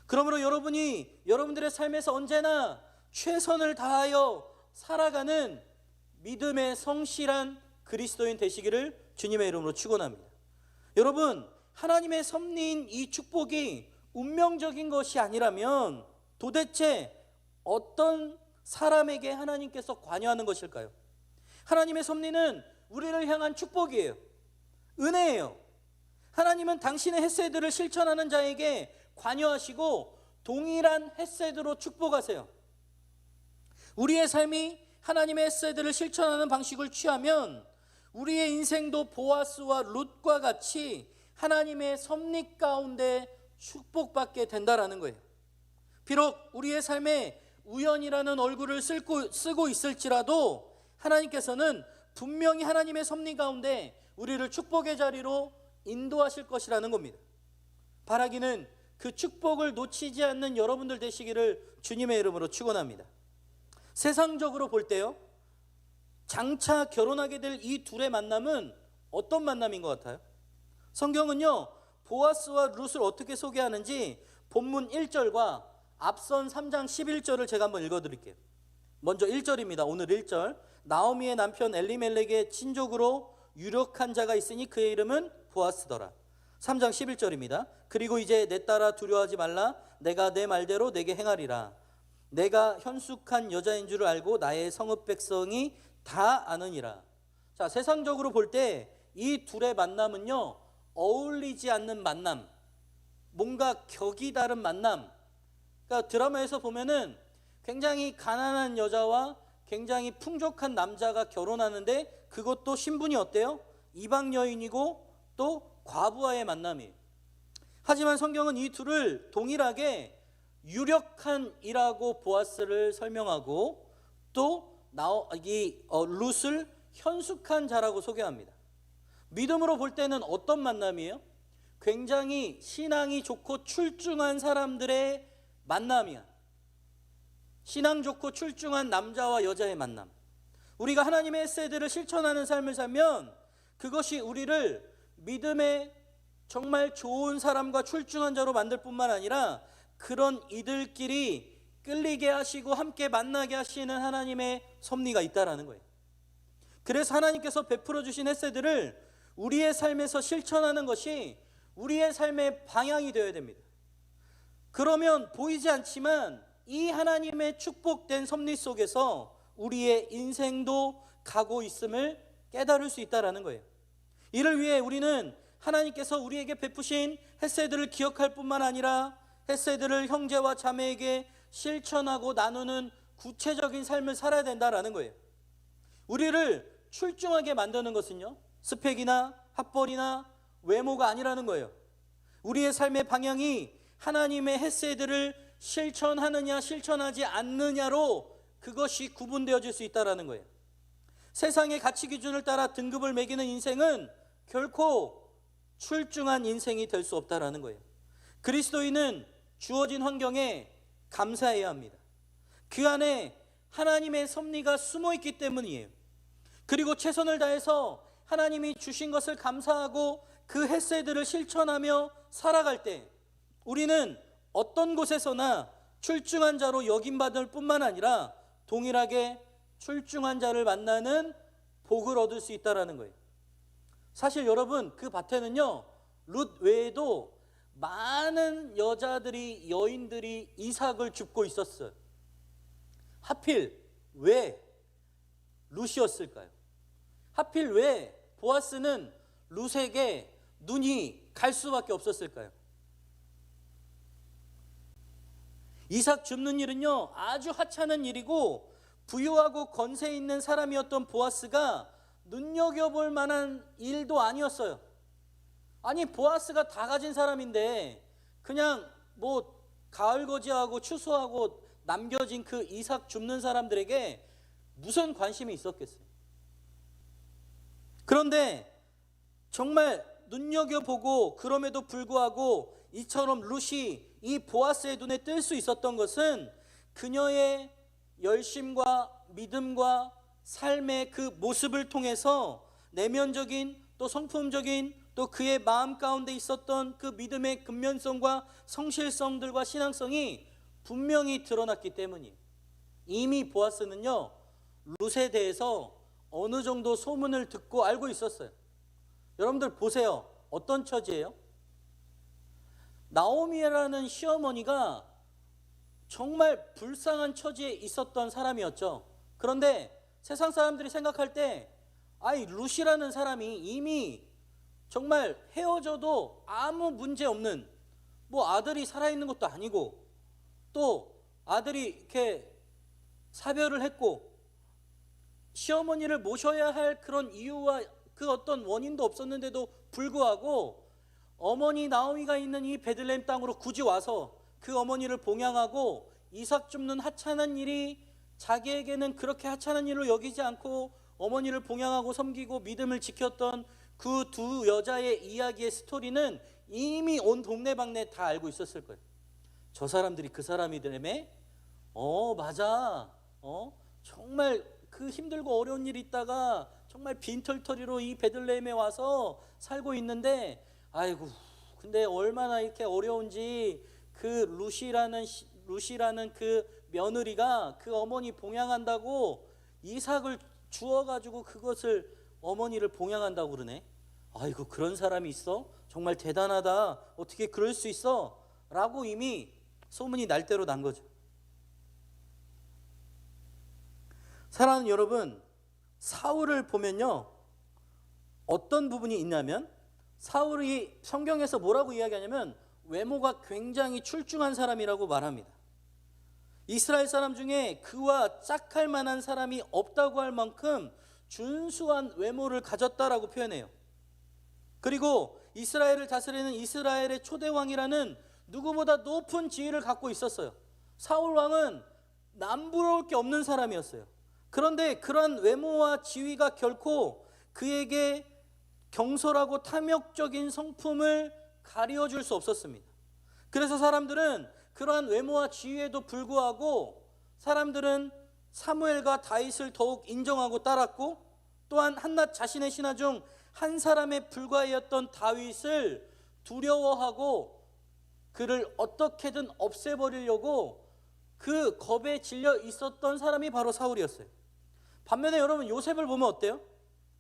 그러므로 여러분이 여러분들의 삶에서 언제나 최선을 다하여 살아가는 믿음의 성실한 그리스도인 되시기를 주님의 이름으로 축원합니다. 여러분, 하나님의 섭리인 이 축복이 운명적인 것이 아니라면 도대체 어떤 사람에게 하나님께서 관여하는 것일까요? 하나님의 섭리는 우리를 향한 축복이에요. 은혜예요. 하나님은 당신의 헤세드를 실천하는 자에게 관여하시고 동일한 헤세드로 축복하세요. 우리의 삶이 하나님의 헤세드를 실천하는 방식을 취하면 우리의 인생도 보아스와 룻과 같이 하나님의 섭리 가운데 축복받게 된다라는 거예요. 비록 우리의 삶에 우연이라는 얼굴을 쓰고 있을지라도 하나님께서는 분명히 하나님의 섭리 가운데 우리를 축복의 자리로 인도하실 것이라는 겁니다. 바라기는 그 축복을 놓치지 않는 여러분들 되시기를 주님의 이름으로 축원합니다. 세상적으로 볼 때요, 장차 결혼하게 될 이 둘의 만남은 어떤 만남인 것 같아요? 성경은요, 보아스와 룻을 어떻게 소개하는지 본문 1절과 앞선 3장 11절을 제가 한번 읽어드릴게요. 먼저 1절입니다. 오늘 1절. 나오미의 남편 엘리멜렉의 친족으로 유력한 자가 있으니 그의 이름은 보아스더라. 3장 11절입니다. 그리고 이제 내 딸아 두려워하지 말라. 내가 내 말대로 내게 행하리라. 내가 현숙한 여자인 줄 알고 나의 성읍 백성이 다 아느니라. 자, 세상적으로 볼 때 이 둘의 만남은요, 어울리지 않는 만남, 뭔가 격이 다른 만남. 그러니까 드라마에서 보면은 굉장히 가난한 여자와 굉장히 풍족한 남자가 결혼하는데 그것도 신분이 어때요? 이방 여인이고 또 과부와의 만남이에요. 하지만 성경은 이 둘을 동일하게 유력한이라고 보아스를 설명하고 또 룻을 현숙한 자라고 소개합니다. 믿음으로 볼 때는 어떤 만남이에요? 굉장히 신앙이 좋고 출중한 사람들의 만남이야. 신앙 좋고 출중한 남자와 여자의 만남. 우리가 하나님의 헤세드를 실천하는 삶을 살면 그것이 우리를 믿음의 정말 좋은 사람과 출중한 자로 만들 뿐만 아니라 그런 이들끼리 끌리게 하시고 함께 만나게 하시는 하나님의 섭리가 있다라는 거예요. 그래서 하나님께서 베풀어 주신 헤세드를 우리의 삶에서 실천하는 것이 우리의 삶의 방향이 되어야 됩니다. 그러면 보이지 않지만 이 하나님의 축복된 섭리 속에서 우리의 인생도 가고 있음을 깨달을 수 있다라는 거예요. 이를 위해 우리는 하나님께서 우리에게 베푸신 헤세드를 기억할 뿐만 아니라 헤세드를 형제와 자매에게 실천하고 나누는 구체적인 삶을 살아야 된다라는 거예요. 우리를 출중하게 만드는 것은요, 스펙이나 학벌이나 외모가 아니라는 거예요. 우리의 삶의 방향이 하나님의 헤세드를 실천하느냐 실천하지 않느냐로 그것이 구분되어질 수 있다는 거예요. 세상의 가치 기준을 따라 등급을 매기는 인생은 결코 출중한 인생이 될 수 없다는 거예요. 그리스도인은 주어진 환경에 감사해야 합니다. 그 안에 하나님의 섭리가 숨어 있기 때문이에요. 그리고 최선을 다해서 하나님이 주신 것을 감사하고 그 햇새들을 실천하며 살아갈 때 우리는 어떤 곳에서나 출중한 자로 여김받을 뿐만 아니라 동일하게 출중한 자를 만나는 복을 얻을 수 있다는 거예요. 사실 여러분, 그 밭에는요 룻 외에도 많은 여인들이 이삭을 줍고 있었어요. 하필 왜 룻이었을까요? 하필 왜 보아스는 룻에게 눈이 갈 수밖에 없었을까요? 이삭 줍는 일은요 아주 하찮은 일이고 부유하고 권세 있는 사람이었던 보아스가 눈여겨볼 만한 일도 아니었어요. 아니, 보아스가 다 가진 사람인데 그냥 뭐 가을거지하고 추수하고 남겨진 그 이삭 줍는 사람들에게 무슨 관심이 있었겠어요? 그런데 정말 눈여겨보고 그럼에도 불구하고 이처럼 룻이 이 보아스의 눈에 뜰 수 있었던 것은 그녀의 열심과 믿음과 삶의 그 모습을 통해서 내면적인 또 성품적인 또 그의 마음 가운데 있었던 그 믿음의 근면성과 성실성들과 신앙성이 분명히 드러났기 때문이에요. 이미 보아스는요 룻에 대해서 어느 정도 소문을 듣고 알고 있었어요. 여러분들 보세요. 어떤 처지예요? 나오미라는 시어머니가 정말 불쌍한 처지에 있었던 사람이었죠. 그런데 세상 사람들이 생각할 때 룻이라는 사람이 이미 정말 헤어져도 아무 문제 없는, 뭐 아들이 살아있는 것도 아니고 또 아들이 이렇게 사별을 했고 시어머니를 모셔야 할 그런 이유와 그 어떤 원인도 없었는데도 불구하고 어머니 나오미가 있는 이 베들레헴 땅으로 굳이 와서 그 어머니를 봉양하고 이삭 줍는 하찮은 일이 자기에게는 그렇게 하찮은 일로 여기지 않고 어머니를 봉양하고 섬기고 믿음을 지켰던 그 두 여자의 이야기의 스토리는 이미 온 동네방네 다 알고 있었을 거예요. 저 사람들이 그 사람이라며? 맞아. 정말 그 힘들고 어려운 일이 있다가 정말 빈털터리로 이 베들레헴에 와서 살고 있는데 아이고 근데 얼마나 이렇게 어려운지 그 룻이라는 그 며느리가 그 어머니 봉양한다고 이삭을 주어가지고 그것을 어머니를 봉양한다고 그러네. 아이고 그런 사람이 있어? 정말 대단하다. 어떻게 그럴 수 있어? 라고 이미 소문이 날 대로 난 거죠. 사랑하는 여러분, 사울을 보면요 어떤 부분이 있냐면 사울이 성경에서 뭐라고 이야기하냐면 외모가 굉장히 출중한 사람이라고 말합니다. 이스라엘 사람 중에 그와 짝할 만한 사람이 없다고 할 만큼 준수한 외모를 가졌다라고 표현해요. 그리고 이스라엘을 다스리는 이스라엘의 초대왕이라는 누구보다 높은 지위를 갖고 있었어요. 사울 왕은 남부러울 게 없는 사람이었어요. 그런데 그러한 외모와 지위가 결코 그에게 경솔하고 탐욕적인 성품을 가려줄 수 없었습니다. 그래서 사람들은 그러한 외모와 지위에도 불구하고 사람들은 사무엘과 다윗을 더욱 인정하고 따랐고 또한 한낱 자신의 신하 중 한 사람에 불과하였던 다윗을 두려워하고 그를 어떻게든 없애버리려고 그 겁에 질려 있었던 사람이 바로 사울이었어요. 반면에 여러분 요셉을 보면 어때요?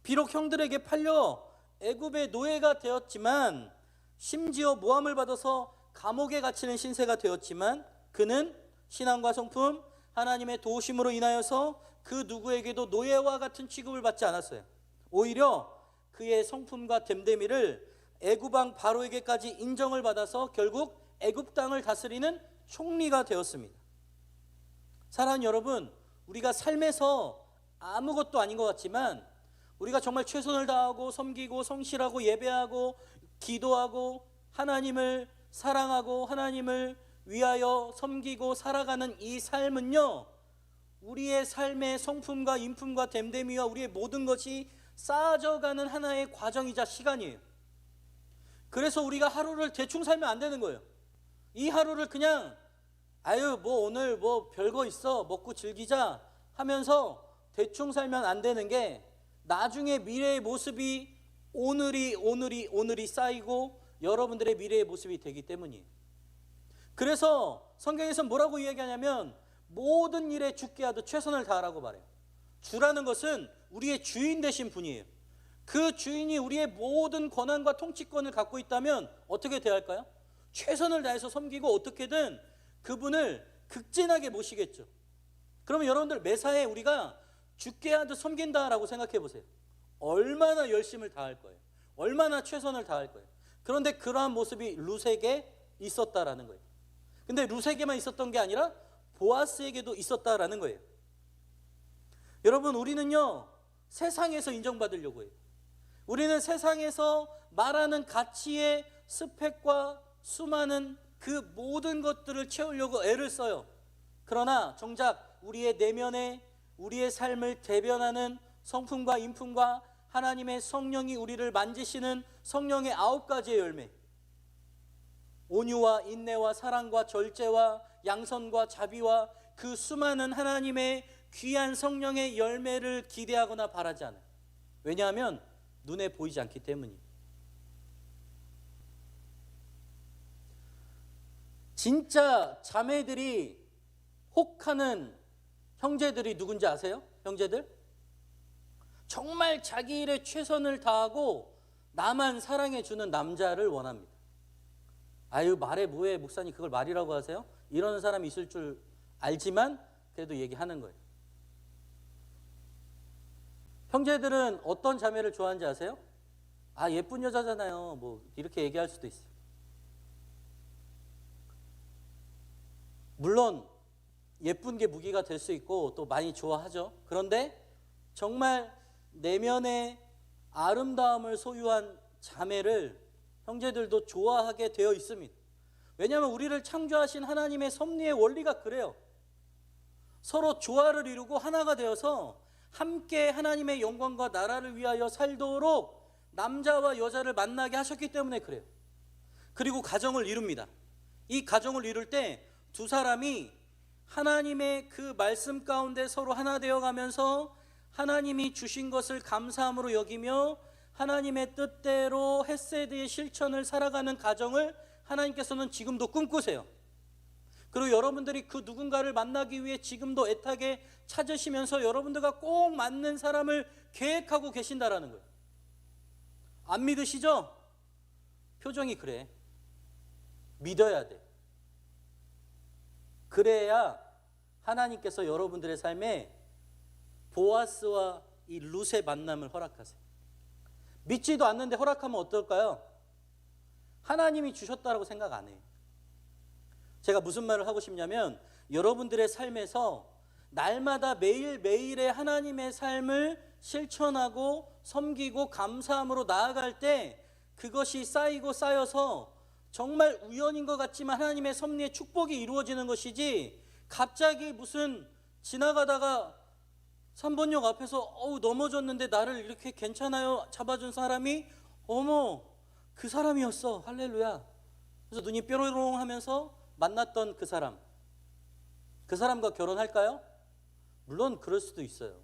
비록 형들에게 팔려 애굽의 노예가 되었지만 심지어 모함을 받아서 감옥에 갇히는 신세가 되었지만 그는 신앙과 성품, 하나님의 도우심으로 인하여서 그 누구에게도 노예와 같은 취급을 받지 않았어요. 오히려 그의 성품과 됨됨이를 애굽왕 바로에게까지 인정을 받아서 결국 애굽 땅을 다스리는 총리가 되었습니다. 사랑하는 여러분, 우리가 삶에서 아무것도 아닌 것 같지만 우리가 정말 최선을 다하고 섬기고 성실하고 예배하고 기도하고 하나님을 사랑하고 하나님을 위하여 섬기고 살아가는 이 삶은요, 우리의 삶의 성품과 인품과 됨됨이와 우리의 모든 것이 쌓아져가는 하나의 과정이자 시간이에요. 그래서 우리가 하루를 대충 살면 안 되는 거예요. 이 하루를 그냥 아유 뭐 오늘 뭐 별거 있어 먹고 즐기자 하면서 대충 살면 안 되는 게, 나중에 미래의 모습이 오늘이 쌓이고 여러분들의 미래의 모습이 되기 때문이에요. 그래서 성경에서 뭐라고 이야기하냐면 모든 일에 주께 하듯 최선을 다하라고 말해요. 주라는 것은 우리의 주인 되신 분이에요. 그 주인이 우리의 모든 권한과 통치권을 갖고 있다면 어떻게 대할까요? 최선을 다해서 섬기고 어떻게든 그분을 극진하게 모시겠죠. 그러면 여러분들 매사에 우리가 주께 하듯 섬긴다라고 생각해 보세요. 얼마나 열심을 다할 거예요. 얼마나 최선을 다할 거예요. 그런데 그러한 모습이 룻에게 있었다라는 거예요. 근데 룻에게만 있었던 게 아니라 보아스에게도 있었다라는 거예요. 여러분, 우리는요 세상에서 인정받으려고 해요. 우리는 세상에서 말하는 가치의 스펙과 수많은 그 모든 것들을 채우려고 애를 써요. 그러나 정작 우리의 내면에 우리의 삶을 대변하는 성품과 인품과 하나님의 성령이 우리를 만지시는 성령의 9가지의 열매, 온유와 인내와 사랑과 절제와 양선과 자비와 그 수많은 하나님의 귀한 성령의 열매를 기대하거나 바라지 않아요. 왜냐하면 눈에 보이지 않기 때문이에요. 진짜 자매들이 혹하는 형제들이 누군지 아세요? 형제들? 정말 자기 일에 최선을 다하고 나만 사랑해주는 남자를 원합니다. 아유 말해 뭐해 목사님 그걸 말이라고 하세요? 이러는 사람이 있을 줄 알지만 그래도 얘기하는 거예요. 형제들은 어떤 자매를 좋아하는지 아세요? 아 예쁜 여자잖아요 뭐 이렇게 얘기할 수도 있어요. 물론 예쁜 게 무기가 될 수 있고 또 많이 좋아하죠. 그런데 정말 내면의 아름다움을 소유한 자매를 형제들도 좋아하게 되어 있습니다. 왜냐하면 우리를 창조하신 하나님의 섭리의 원리가 그래요. 서로 조화를 이루고 하나가 되어서 함께 하나님의 영광과 나라를 위하여 살도록 남자와 여자를 만나게 하셨기 때문에 그래요. 그리고 가정을 이룹니다. 이 가정을 이룰 때 두 사람이 하나님의 그 말씀 가운데 서로 하나 되어 가면서 하나님이 주신 것을 감사함으로 여기며 하나님의 뜻대로 헤세드의 실천을 살아가는 가정을 하나님께서는 지금도 꿈꾸세요. 그리고 여러분들이 그 누군가를 만나기 위해 지금도 애타게 찾으시면서 여러분들과 꼭 맞는 사람을 계획하고 계신다라는 거예요. 안 믿으시죠? 표정이 그래. 믿어야 돼. 그래야 하나님께서 여러분들의 삶에 보아스와 이 룻의 만남을 허락하세요. 믿지도 않는데 허락하면 어떨까요? 하나님이 주셨다라고 생각 안 해요. 제가 무슨 말을 하고 싶냐면 여러분들의 삶에서 날마다 매일매일의 하나님의 삶을 실천하고 섬기고 감사함으로 나아갈 때 그것이 쌓이고 쌓여서 정말 우연인 것 같지만 하나님의 섭리의 축복이 이루어지는 것이지, 갑자기 무슨 지나가다가 3번역 앞에서 넘어졌는데 나를 이렇게 괜찮아요 잡아준 사람이 어머 그 사람이었어 할렐루야 그래서 눈이 뾰로롱 하면서 만났던 그 사람과 결혼할까요? 물론 그럴 수도 있어요.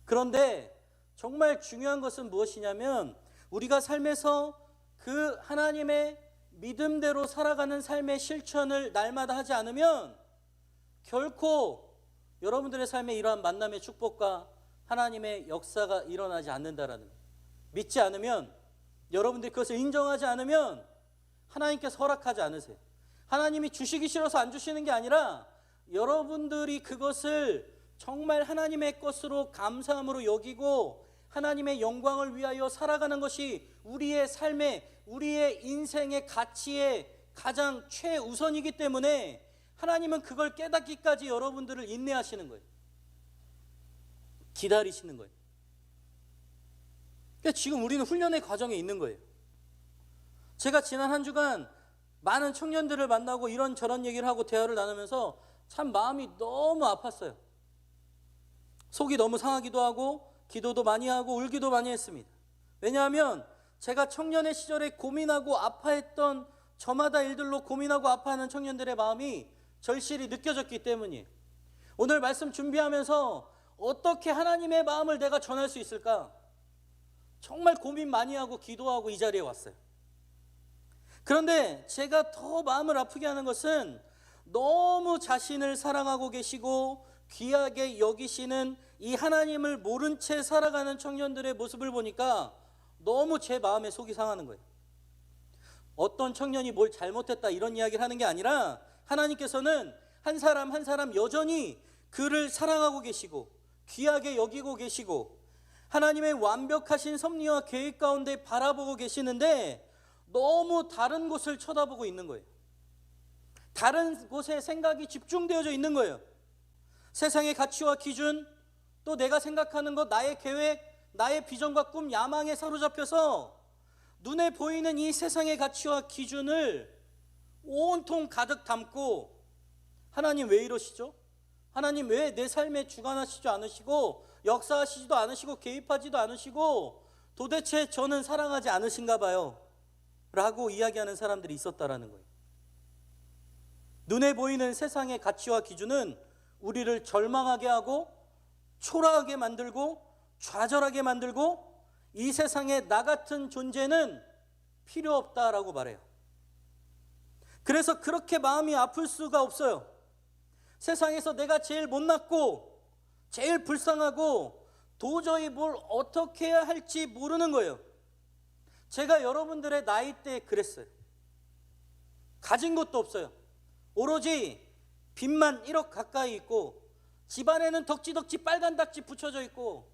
그런데 정말 중요한 것은 무엇이냐면 우리가 삶에서 그 하나님의 믿음대로 살아가는 삶의 실천을 날마다 하지 않으면 결코 여러분들의 삶에 이러한 만남의 축복과 하나님의 역사가 일어나지 않는다라는 거예요. 믿지 않으면, 여러분들이 그것을 인정하지 않으면 하나님께서 허락하지 않으세요. 하나님이 주시기 싫어서 안 주시는 게 아니라 여러분들이 그것을 정말 하나님의 것으로 감사함으로 여기고 하나님의 영광을 위하여 살아가는 것이 우리의 삶의, 우리의 인생의 가치의 가장 최우선이기 때문에 하나님은 그걸 깨닫기까지 여러분들을 인내하시는 거예요. 기다리시는 거예요. 그러니까 지금 우리는 훈련의 과정에 있는 거예요. 제가 지난 한 주간 많은 청년들을 만나고 이런저런 얘기를 하고 대화를 나누면서 참 마음이 너무 아팠어요. 속이 너무 상하기도 하고 기도도 많이 하고 울기도 많이 했습니다. 왜냐하면 제가 청년의 시절에 고민하고 아파했던 저마다 일들로 고민하고 아파하는 청년들의 마음이 절실히 느껴졌기 때문이에요. 오늘 말씀 준비하면서 어떻게 하나님의 마음을 내가 전할 수 있을까? 정말 고민 많이 하고 기도하고 이 자리에 왔어요. 그런데 제가 더 마음을 아프게 하는 것은 너무 자신을 사랑하고 계시고 귀하게 여기시는 이 하나님을 모른 채 살아가는 청년들의 모습을 보니까 너무 제 마음에 속이 상하는 거예요. 어떤 청년이 뭘 잘못했다 이런 이야기를 하는 게 아니라 하나님께서는 한 사람 한 사람 여전히 그를 사랑하고 계시고 귀하게 여기고 계시고 하나님의 완벽하신 섭리와 계획 가운데 바라보고 계시는데 너무 다른 곳을 쳐다보고 있는 거예요. 다른 곳에 생각이 집중되어져 있는 거예요. 세상의 가치와 기준, 또 내가 생각하는 것, 나의 계획, 나의 비전과 꿈, 야망에 사로잡혀서 눈에 보이는 이 세상의 가치와 기준을 온통 가득 담고 하나님 왜 이러시죠? 하나님 왜 내 삶에 주관하시지 않으시고 역사하시지도 않으시고 개입하지도 않으시고 도대체 저는 사랑하지 않으신가 봐요 라고 이야기하는 사람들이 있었다라는 거예요. 눈에 보이는 세상의 가치와 기준은 우리를 절망하게 하고 초라하게 만들고 좌절하게 만들고 이 세상에 나 같은 존재는 필요 없다라고 말해요. 그래서 그렇게 마음이 아플 수가 없어요. 세상에서 내가 제일 못났고 제일 불쌍하고 도저히 뭘 어떻게 해야 할지 모르는 거예요. 제가 여러분들의 나이 때 그랬어요. 가진 것도 없어요. 오로지 빚만 1억 가까이 있고 집안에는 덕지덕지 빨간 닥지 붙여져 있고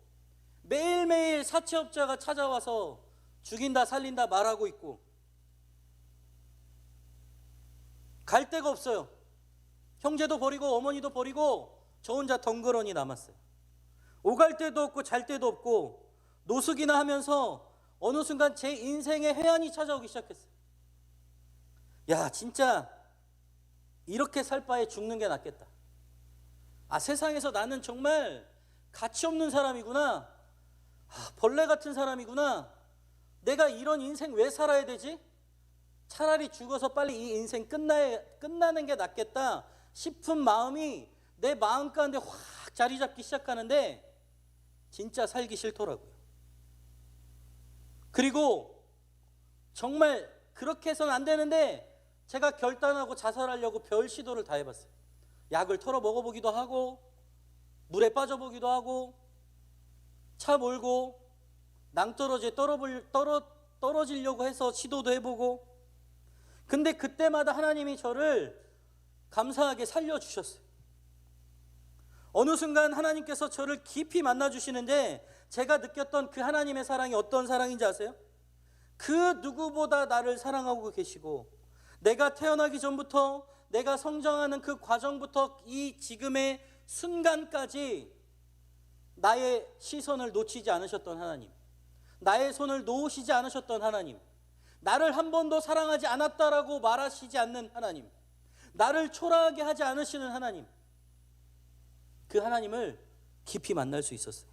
매일매일 사채업자가 찾아와서 죽인다 살린다 말하고 있고 갈 데가 없어요. 형제도 버리고 어머니도 버리고 저 혼자 덩그러니 남았어요. 오갈 데도 없고 잘 데도 없고 노숙이나 하면서 어느 순간 제 인생에 해안이 찾아오기 시작했어요. 야, 진짜 이렇게 살 바에 죽는 게 낫겠다. 아, 세상에서 나는 정말 가치 없는 사람이구나. 아, 벌레 같은 사람이구나. 내가 이런 인생 왜 살아야 되지? 차라리 죽어서 빨리 이 인생 끝나는 게 낫겠다 싶은 마음이 내 마음 가운데 확 자리 잡기 시작하는데 진짜 살기 싫더라고요. 그리고 정말 그렇게 해서는 안 되는데 제가 결단하고 자살하려고 별 시도를 다 해봤어요. 약을 털어 먹어보기도 하고 물에 빠져보기도 하고 차 몰고 낭떠러지에 떨어지려고 해서 시도도 해보고 근데 그때마다 하나님이 저를 감사하게 살려주셨어요. 어느 순간 하나님께서 저를 깊이 만나주시는데 제가 느꼈던 그 하나님의 사랑이 어떤 사랑인지 아세요? 그 누구보다 나를 사랑하고 계시고 내가 태어나기 전부터 내가 성장하는 그 과정부터 이 지금의 순간까지 나의 시선을 놓치지 않으셨던 하나님, 나의 손을 놓으시지 않으셨던 하나님, 나를 한 번도 사랑하지 않았다라고 말하시지 않는 하나님, 나를 초라하게 하지 않으시는 하나님, 그 하나님을 깊이 만날 수 있었어요.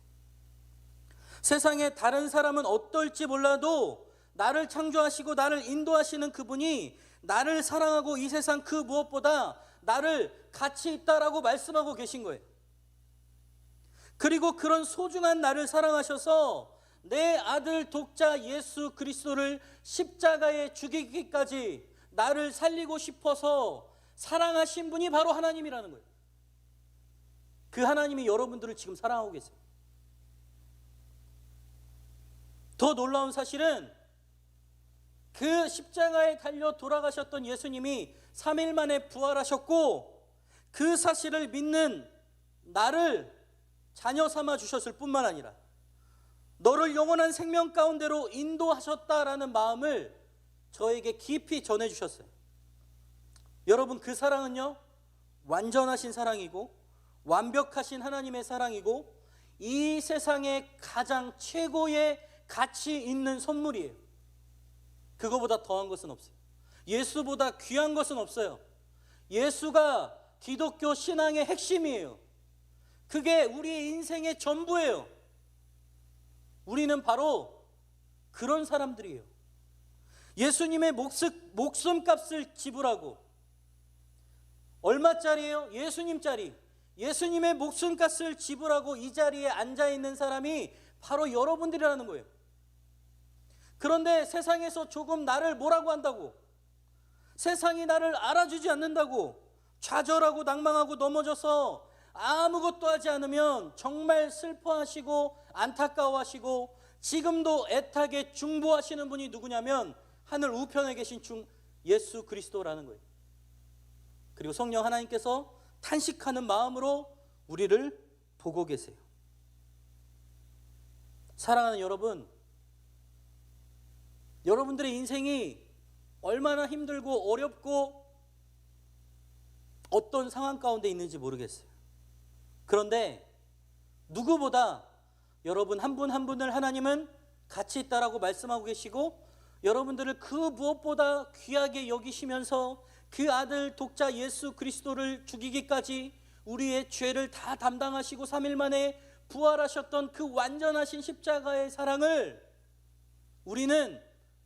세상에 다른 사람은 어떨지 몰라도 나를 창조하시고 나를 인도하시는 그분이 나를 사랑하고 이 세상 그 무엇보다 나를 가치 있다라고 말씀하고 계신 거예요. 그리고 그런 소중한 나를 사랑하셔서 내 아들 독자 예수 그리스도를 십자가에 죽이기까지 나를 살리고 싶어서 사랑하신 분이 바로 하나님이라는 거예요. 그 하나님이 여러분들을 지금 사랑하고 계세요. 더 놀라운 사실은 그 십자가에 달려 돌아가셨던 예수님이 3일 만에 부활하셨고 그 사실을 믿는 나를 자녀 삼아 주셨을 뿐만 아니라 너를 영원한 생명 가운데로 인도하셨다라는 마음을 저에게 깊이 전해주셨어요. 여러분, 그 사랑은요 완전하신 사랑이고 완벽하신 하나님의 사랑이고 이 세상에 가장 최고의 가치 있는 선물이에요. 그거보다 더한 것은 없어요. 예수보다 귀한 것은 없어요. 예수가 기독교 신앙의 핵심이에요. 그게 우리의 인생의 전부예요. 우리는 바로 그런 사람들이에요. 예수님의 목숨값을 지불하고, 얼마짜리예요? 예수님짜리. 예수님의 목숨값을 지불하고 이 자리에 앉아있는 사람이 바로 여러분들이라는 거예요. 그런데 세상에서 조금 나를 뭐라고 한다고, 세상이 나를 알아주지 않는다고 좌절하고 낭망하고 넘어져서 아무것도 하지 않으면 정말 슬퍼하시고 안타까워하시고 지금도 애타게 중보하시는 분이 누구냐면 하늘 우편에 계신 예수 그리스도라는 거예요. 그리고 성령 하나님께서 탄식하는 마음으로 우리를 보고 계세요. 사랑하는 여러분, 여러분들의 인생이 얼마나 힘들고 어렵고 어떤 상황 가운데 있는지 모르겠어요. 그런데 누구보다 여러분 한 분 한 분을 하나님은 가치 있다라고 말씀하고 계시고, 여러분들을 그 무엇보다 귀하게 여기시면서 그 아들 독자 예수 그리스도를 죽이기까지 우리의 죄를 다 담당하시고 3일 만에 부활하셨던 그 완전하신 십자가의 사랑을 우리는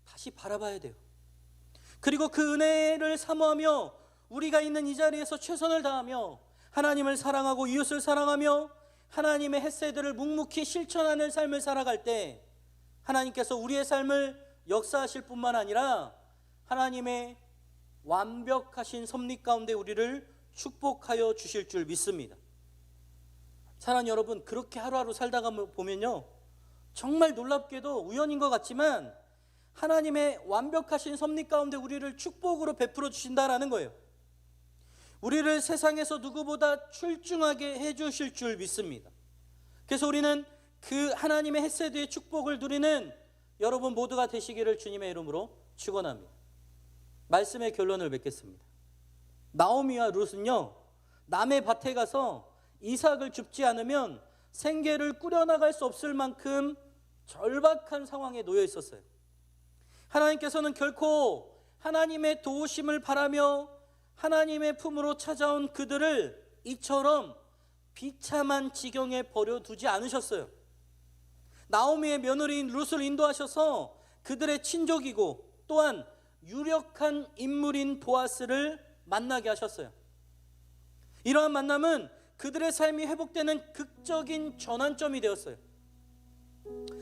다시 바라봐야 돼요. 그리고 그 은혜를 사모하며 우리가 있는 이 자리에서 최선을 다하며 하나님을 사랑하고 이웃을 사랑하며 하나님의 햇새들을 묵묵히 실천하는 삶을 살아갈 때 하나님께서 우리의 삶을 역사하실 뿐만 아니라 하나님의 완벽하신 섭리 가운데 우리를 축복하여 주실 줄 믿습니다. 사랑하는 여러분, 그렇게 하루하루 살다가 보면요, 정말 놀랍게도 우연인 것 같지만 하나님의 완벽하신 섭리 가운데 우리를 축복으로 베풀어 주신다라는 거예요. 우리를 세상에서 누구보다 출중하게 해주실 줄 믿습니다. 그래서 우리는 그 하나님의 햇새드의 축복을 누리는 여러분 모두가 되시기를 주님의 이름으로 축원합니다. 말씀의 결론을 맺겠습니다. 나오미와 룻은요, 남의 밭에 가서 이삭을 줍지 않으면 생계를 꾸려나갈 수 없을 만큼 절박한 상황에 놓여 있었어요. 하나님께서는 결코 하나님의 도우심을 바라며 하나님의 품으로 찾아온 그들을 이처럼 비참한 지경에 버려두지 않으셨어요. 나오미의 며느리인 룻을 인도하셔서 그들의 친족이고 또한 유력한 인물인 보아스를 만나게 하셨어요. 이러한 만남은 그들의 삶이 회복되는 극적인 전환점이 되었어요.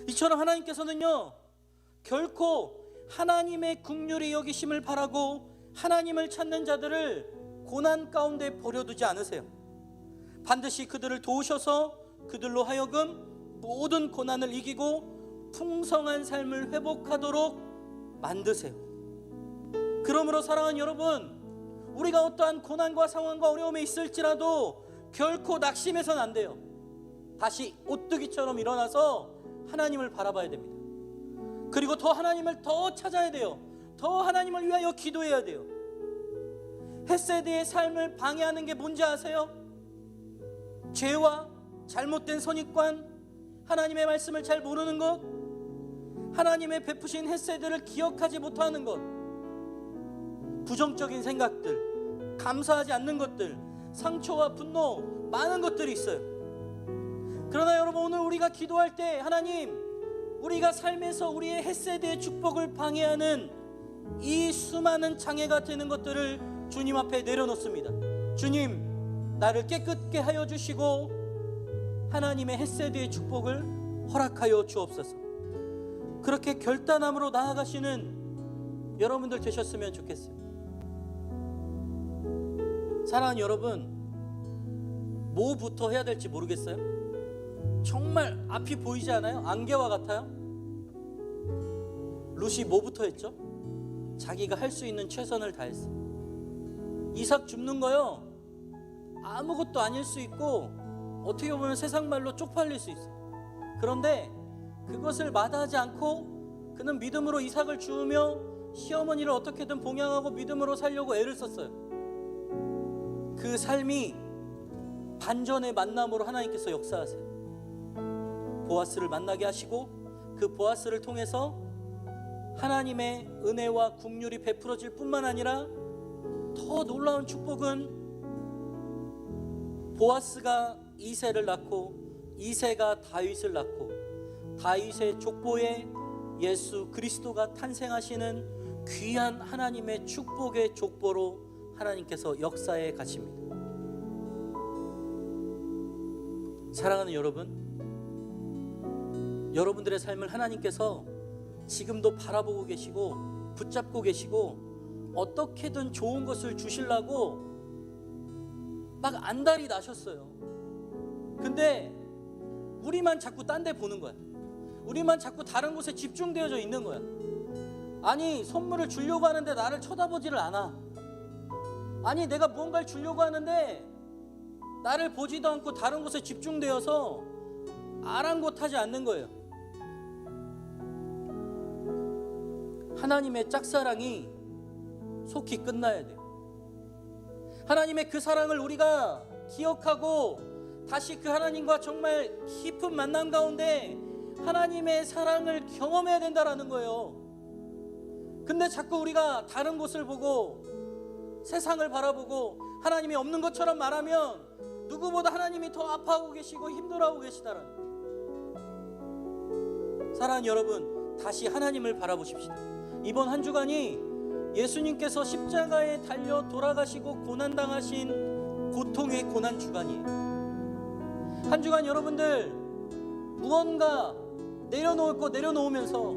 이처럼 하나님께서는요, 결코 하나님의 긍휼히 여기심을 바라고 하나님을 찾는 자들을 고난 가운데 버려두지 않으세요. 반드시 그들을 도우셔서 그들로 하여금 모든 고난을 이기고 풍성한 삶을 회복하도록 만드세요. 그러므로 사랑하는 여러분, 우리가 어떠한 고난과 상황과 어려움에 있을지라도 결코 낙심해서는 안 돼요. 다시 오뚜기처럼 일어나서 하나님을 바라봐야 됩니다. 그리고 더 하나님을 더 찾아야 돼요. 더 하나님을 위하여 기도해야 돼요. 햇세드의 삶을 방해하는 게 뭔지 아세요? 죄와 잘못된 선입관, 하나님의 말씀을 잘 모르는 것, 하나님의 베푸신 햇세드를 기억하지 못하는 것, 부정적인 생각들, 감사하지 않는 것들, 상처와 분노, 많은 것들이 있어요. 그러나 여러분, 오늘 우리가 기도할 때 하나님, 우리가 삶에서 우리의 햇세드의 축복을 방해하는 이 수많은 장애가 되는 것들을 주님 앞에 내려놓습니다. 주님, 나를 깨끗게 하여 주시고 하나님의 햇세드의 축복을 허락하여 주옵소서. 그렇게 결단함으로 나아가시는 여러분들 되셨으면 좋겠어요. 사랑하는 여러분, 뭐부터 해야 될지 모르겠어요? 정말 앞이 보이지 않아요? 안개와 같아요? 룻이 뭐부터 했죠? 자기가 할 수 있는 최선을 다했어요. 이삭 줍는 거요, 아무것도 아닐 수 있고 어떻게 보면 세상 말로 쪽팔릴 수 있어요. 그런데 그것을 마다하지 않고 그는 믿음으로 이삭을 주우며 시어머니를 어떻게든 봉양하고 믿음으로 살려고 애를 썼어요. 그 삶이 반전의 만남으로 하나님께서 역사하세요. 보아스를 만나게 하시고 그 보아스를 통해서 하나님의 은혜와 긍휼이 베풀어질 뿐만 아니라 더 놀라운 축복은 보아스가 이새를 낳고 이새가 다윗을 낳고 다윗의 족보에 예수 그리스도가 탄생하시는 귀한 하나님의 축복의 족보로 하나님께서 역사에 가십니다. 사랑하는 여러분, 여러분들의 삶을 하나님께서 지금도 바라보고 계시고 붙잡고 계시고 어떻게든 좋은 것을 주시려고 막 안달이 나셨어요. 근데 우리만 자꾸 딴 데 보는 거야. 우리만 자꾸 다른 곳에 집중되어져 있는 거야. 아니, 선물을 주려고 하는데 나를 쳐다보지를 않아. 아니, 내가 무언가를 주려고 하는데 나를 보지도 않고 다른 곳에 집중되어서 아랑곳하지 않는 거예요. 하나님의 짝사랑이 속히 끝나야 돼요. 하나님의 그 사랑을 우리가 기억하고 다시 그 하나님과 정말 깊은 만남 가운데 하나님의 사랑을 경험해야 된다라는 거예요. 근데 자꾸 우리가 다른 곳을 보고 세상을 바라보고 하나님이 없는 것처럼 말하면 누구보다 하나님이 더 아파하고 계시고 힘들어하고 계시다라는 거예요. 사랑하는 여러분, 다시 하나님을 바라보십시다. 이번 한 주간이 예수님께서 십자가에 달려 돌아가시고 고난당하신 고통의 고난 주간이에요. 한 주간 여러분들 무언가 내려놓을 거 내려놓으면서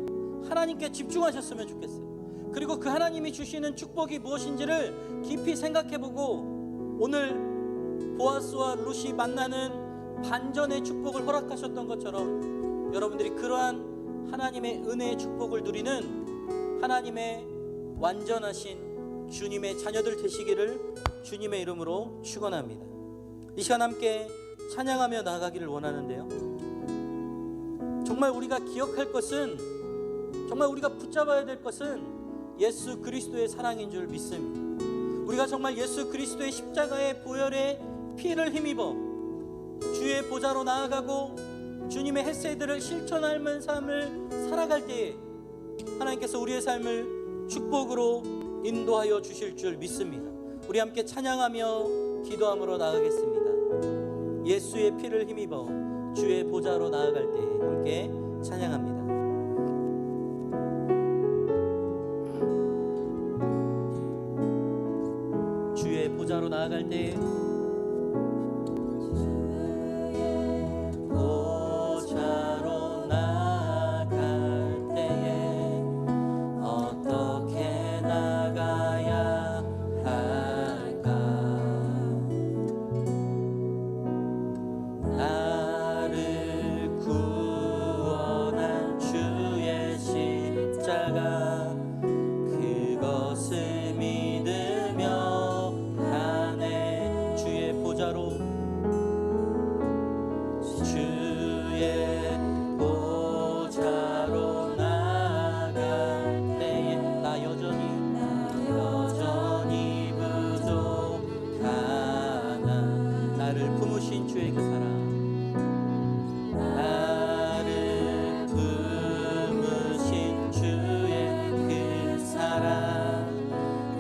하나님께 집중하셨으면 좋겠어요. 그리고 그 하나님이 주시는 축복이 무엇인지를 깊이 생각해보고 오늘 보아스와 룻이 만나는 반전의 축복을 허락하셨던 것처럼 여러분들이 그러한 하나님의 은혜의 축복을 누리는 하나님의 완전하신 주님의 자녀들 되시기를 주님의 이름으로 축원합니다. 이 시간 함께 찬양하며 나아가기를 원하는데요, 정말 우리가 기억할 것은, 정말 우리가 붙잡아야 될 것은 예수 그리스도의 사랑인 줄 믿습니다. 우리가 정말 예수 그리스도의 십자가의 보혈의 피를 힘입어 주의 보좌로 나아가고 주님의 헤세드를 실천하는 삶을 살아갈 때에 하나님께서 우리의 삶을 축복으로 인도하여 주실 줄 믿습니다. 우리 함께 찬양하며 기도함으로 나아가겠습니다. 예수의 피를 힘입어 주의 보좌로 나아갈 때에 함께 찬양합니다. 주의 보좌로 나아갈 때에 보좌로 나아갈 때에 어떻게 나가야 할까? 나를 구원한 주의 십자가 그것을 믿으며 가네. 주의 보좌로 나아갈 때에 나 여전히 부족하나 나를 품으신 주의 그 사랑, 나를 품으신 주의 그 사랑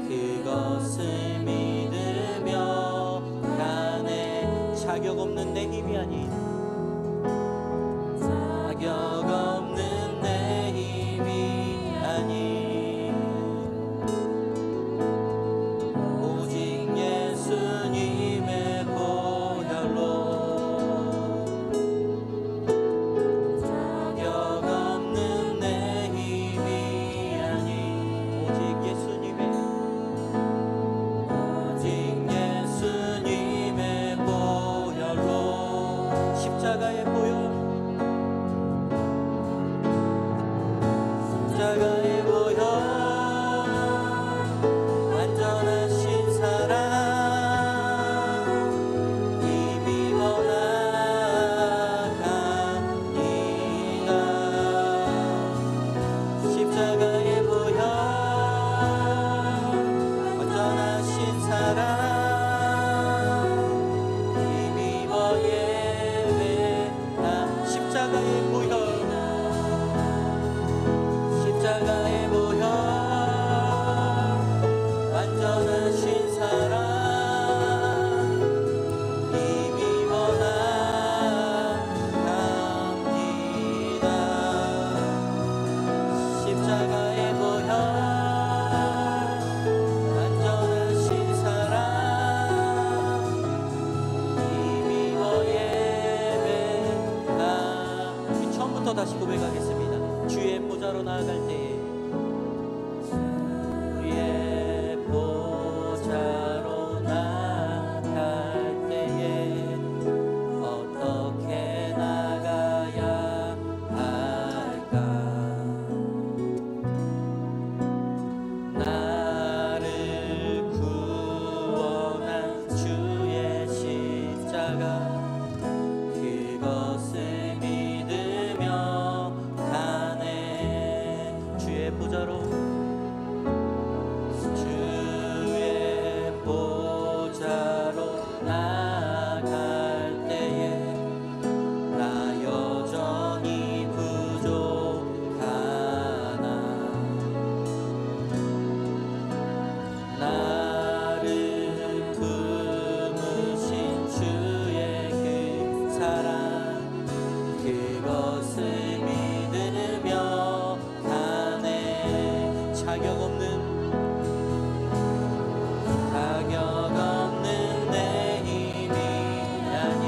그것을 믿으며 가네. 자격 없는 내 힘이 아닌 자격 없는 내 힘이 아닌 오직 예수님의 보혈로 자격 없는 내 힘이 아닌 오직 예수님의 보혈로 십자가의 보혈 십자가의 보혈 완전하신 사랑 힘입어 나아갑니다. 십자가의 보혈 완전하신 사랑 힘입어 예배하 십자가의 보혈 십자가 보좌로 나아갈 때에 주의 보좌로 나아갈 때에 어떻게 나가야 할까? 나를 구원한 주의 십자가 그것을 믿으며 가네. 주의 보좌로 나아갈 때에 나 여전히 부족하나. 나를 품으신 주의 그 사랑 그것을 믿으며 가네. 자격 없는 내 힘이 아니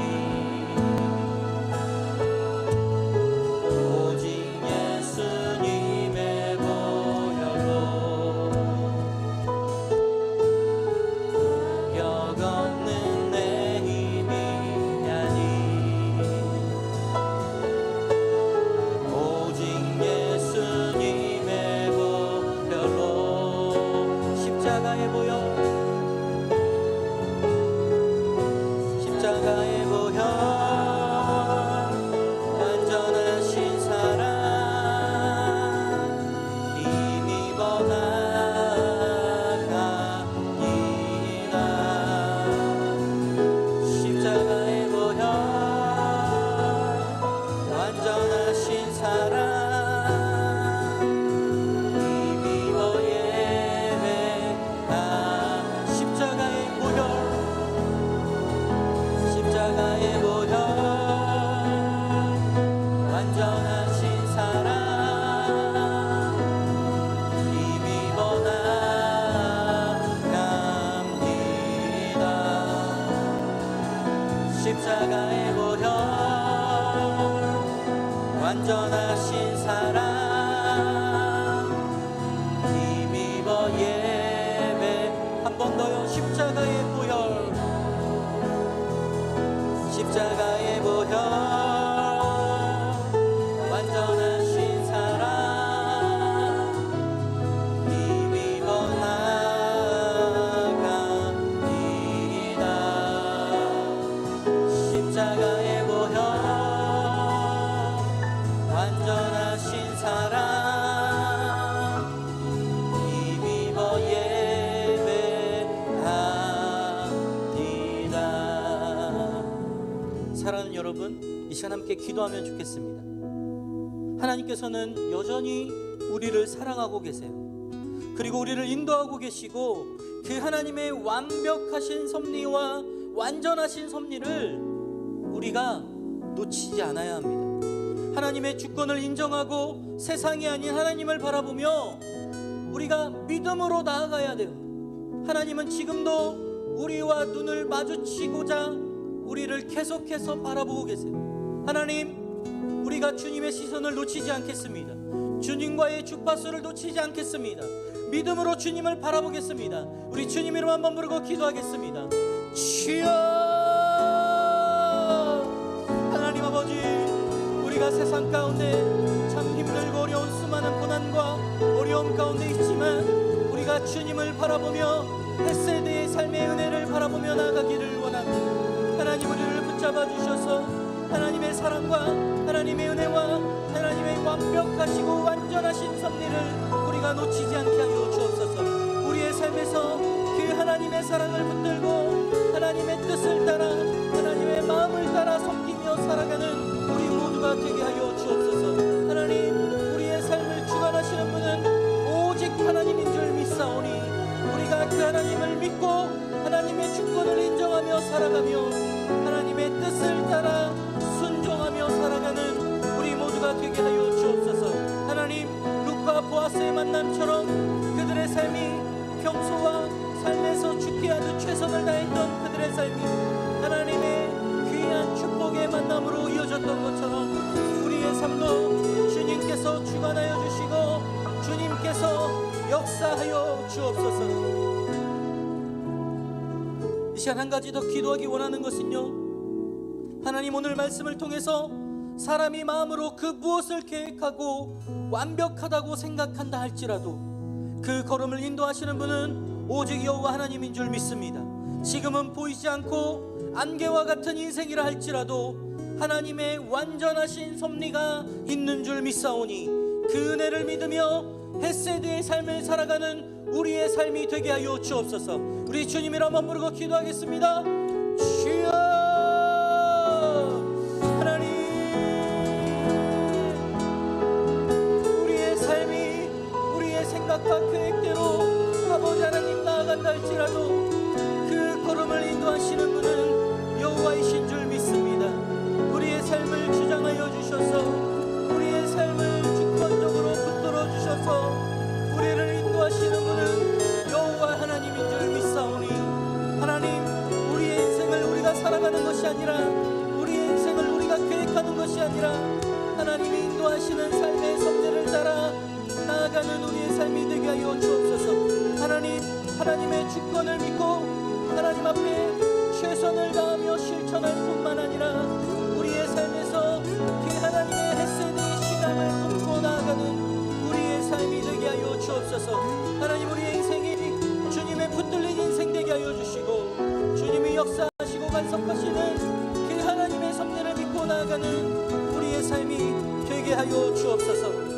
오직 예수님의 보혈로 자격 없는 내 힘이 아니 오직 예수님의 보혈로 십자가의 보혈 십자가의 보혈 완전하신 사랑 힘입어 나아갑니다. 십자가의 보혈 완전하신 사랑 힘입어 예배하. 십자가의 보혈 십자가의 보혈 완전하신 사랑 힘입어 나아갑니다. 십자가의 보혈 완전하신 사랑 힘입어 예배. 한 번 더요. 십자가의 보혈 십자가의 보혈 완전하신 사랑 힘입어 나아갑니다. 십자가의 보혈 완전하신 사랑 힘입어 예배합니다. 사랑하는 여러분, 이 시간 함께 기도하면 좋겠습니다. 하나님께서는 여전히 우리를 사랑하고 계세요. 그리고 우리를 인도하고 계시고 그 하나님의 완벽하신 섭리와 완전하신 섭리를 우리가 놓치지 않아야 합니다. 하나님의 주권을 인정하고 세상이 아닌 하나님을 바라보며 우리가 믿음으로 나아가야 돼요. 하나님은 지금도 우리와 눈을 마주치고자 우리를 계속해서 바라보고 계세요. 하나님, 우리가 주님의 시선을 놓치지 않겠습니다. 주님과의 주파수를 놓치지 않겠습니다. 믿음으로 주님을 바라보겠습니다. 우리 주님 이름 한번 부르고 기도하겠습니다. 주여, 하나님 아버지, 우리가 세상 가운데 참 힘들고 어려운 수많은 고난과 어려움 가운데 있지만 우리가 주님을 바라보며 햇세대의 삶의 은혜를 바라보며 나아가기를 원합니다. 하나님, 우리를 붙잡아 주셔서 하나님의 사랑과 하나님의 은혜와 하나님의 완벽하시고 완전하신 섭리를 우리가 놓치지 않게 하여 주옵소서. 우리의 삶에서 그 하나님의 사랑을 붙들고 하나님의 뜻을 따라 하나님의 마음을 따라 섬기며 살아가는 우리 모두가 되게 하여 주옵소서. 하나님, 우리의 삶을 주관하시는 분은 오직 하나님인 줄 믿사오니 우리가 그 하나님을 믿고 하나님의 주권을 인정하며 살아가며 하나님의 뜻을 따라 순종하며 살아가는 우리 모두가 되게 하여 주옵소서. 하나님, 룻과 보아스의 만남처럼 그들의 삶이 평소와 삶에서 죽게 하듯 최선을 다했던 그들의 삶이 하나님의 귀한 축복의 만남으로 이어졌던 것처럼 우리의 삶도 주님 주님께서 주관하여 주시고 주님께서 역사하여 주옵소서. 이 시간 한 가지 더 기도하기 원하는 것은요, 하나님 오늘 말씀을 통해서 사람이 마음으로 그 무엇을 계획하고 완벽하다고 생각한다 할지라도 그 걸음을 인도하시는 분은 오직 여호와 하나님인 줄 믿습니다. 지금은 보이지 않고 안개와 같은 인생이라 할지라도 하나님의 완전하신 섭리가 있는 줄 믿사오니 그 은혜를 믿으며 헷세드의 삶을 살아가는 우리의 삶이 되게 하여 주옵소서. 우리 주님 이름 한번 부르고 기도하겠습니다. 주여 하나님, 우리의 삶이 우리의 생각과 계획대로 아버지 하나님 나아간다 할지라도 그 걸음을 인도하시는 분은 여호와이신 줄 믿습니다. 우리의 삶을 주장하여 주셔서 우리의 삶을 주권적으로 붙들어 주셔서 우리를 인도하시는 분은 여호와 하나님인 줄 믿사오니 하나님, 우리의 인생을 우리가 살아가는 것이 아니라 우리의 인생을 우리가 계획하는 것이 아니라 하나님이 인도하시는 삶의 섭리를 따라 나아가는 우리의 삶이 되게 하여 주옵소서. 하나님, 하나님의 주권을 믿고 하나님 앞에 최선을 다하며 실천할 뿐만 아니라 우리의 삶에서 그 하나님의 헷세드의 신앙을 품고 나아가는 우리의 삶이 되게 하여 주옵소서. 하나님, 우리의 인생이 주님의 붙들린 인생 되게 하여 주시고 주님이 역사하시고 간섭하시는 그 하나님의 섭리를 믿고 나아가는 우리의 삶이 되게 하여 주옵소서.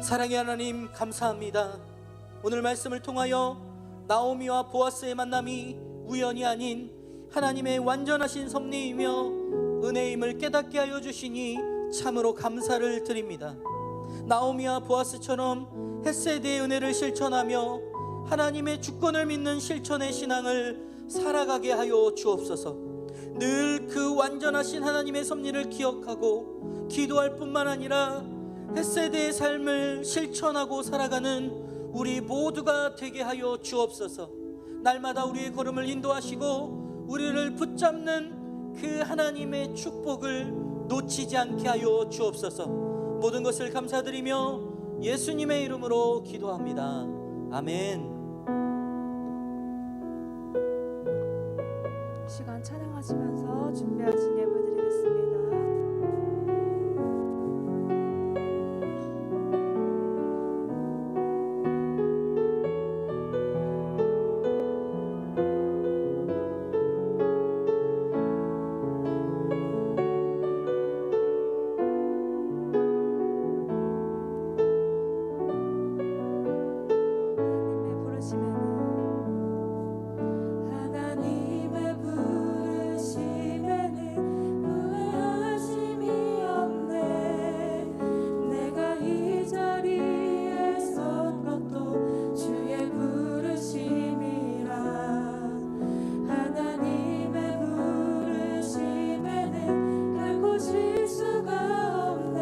사랑의 하나님, 감사합니다. 오늘 말씀을 통하여 나오미와 보아스의 만남이 우연이 아닌 하나님의 완전하신 섭리이며 은혜임을 깨닫게 하여 주시니 참으로 감사를 드립니다. 나오미와 보아스처럼 헷세드의 은혜를 실천하며 하나님의 주권을 믿는 실천의 신앙을 살아가게 하여 주옵소서. 늘 그 완전하신 하나님의 섭리를 기억하고 기도할 뿐만 아니라 헷세드의 삶을 실천하고 살아가는 우리 모두가 되게 하여 주옵소서. 날마다 우리의 걸음을 인도하시고 우리를 붙잡는 그 하나님의 축복을 놓치지 않게 하여 주옵소서. 모든 것을 감사드리며 예수님의 이름으로 기도합니다. 아멘. 시간 찬양하시면서 준비하신 예물 드리겠습니다. 하나님의 부르심에는 후회하심이 없네. 내가 이 자리에 선 것도 주의 부르심이라. 하나님의 부르심에는 결코 실수가 없네.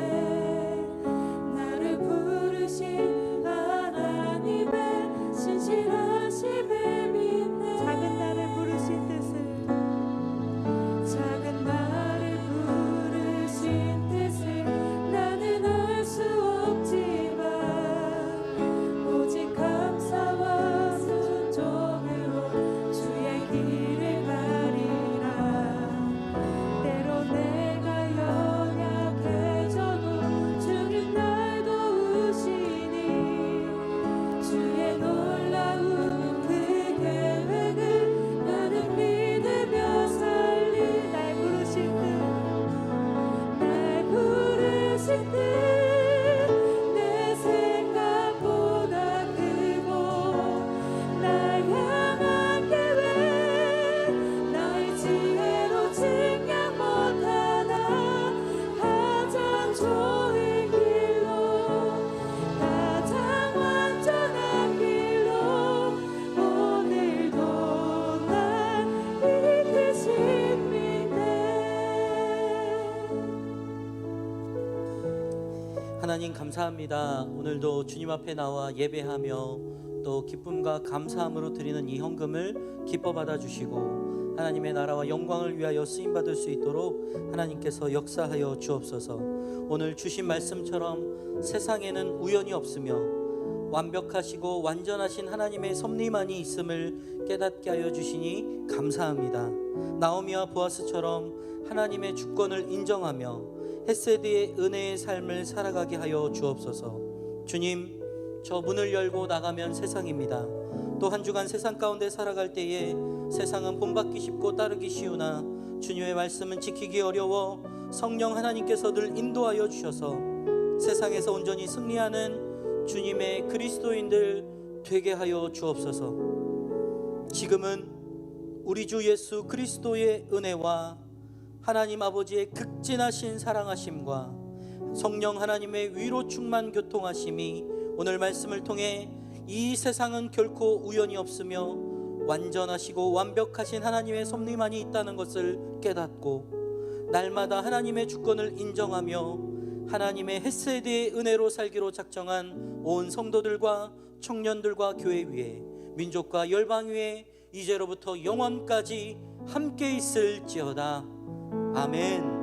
나를 부르신 하나님의 신실하심에 믿네. 작은 나를 부르신 뜻을 나는 알 수 없지만 오직 감사와 순종으로 주의 길을 가리라. 때로 내가 연약해져도 주님 날 도우시니 주의 놀라운 그 계획을 나는 믿으며 살리. 날 부르신 듯 내 생각보다 크고 날 향한 계획 나의 지혜로 측량 못하나 가장 좋은 길로 가장 완전한 길로 오늘도 날 이끄십니다. 하나님 감사합니다. 오늘도 주님 앞에 나와 예배하며 또 기쁨과 감사함으로 드리는 이 헌금을 기뻐 받아주시고 하나님의 나라와 영광을 위하여 쓰임받을 수 있도록 하나님께서 역사하여 주옵소서. 오늘 주신 말씀처럼 세상에는 우연이 없으며 완벽하시고 완전하신 하나님의 섭리만이 있음을 깨닫게 하여 주시니 감사합니다. 나오미와 보아스처럼 하나님의 주권을 인정하며 헤세드의 은혜의 삶을 살아가게 하여 주옵소서. 주님, 저 문을 열고 나가면 세상입니다. 또 한 주간 세상 가운데 살아갈 때에 세상은 본받기 쉽고 따르기 쉬우나 주님의 말씀은 지키기 어려워 성령 하나님께서 늘 인도하여 주셔서 세상에서 온전히 승리하는 주님의 그리스도인들 되게 하여 주옵소서. 지금은 우리 주 예수 그리스도의 은혜와 하나님 아버지의 극진하신 사랑하심과 성령 하나님의 위로 충만 교통하심이 오늘 말씀을 통해 이 세상은 결코 우연이 없으며 완전하시고 완벽하신 하나님의 섭리만이 있다는 것을 깨닫고 날마다 하나님의 주권을 인정하며 하나님의 헤세드의 은혜로 살기로 작정한 온 성도들과 청년들과 교회 위에 민족과 열방 위에 이제로부터 영원까지 함께 있을지어다. 아멘.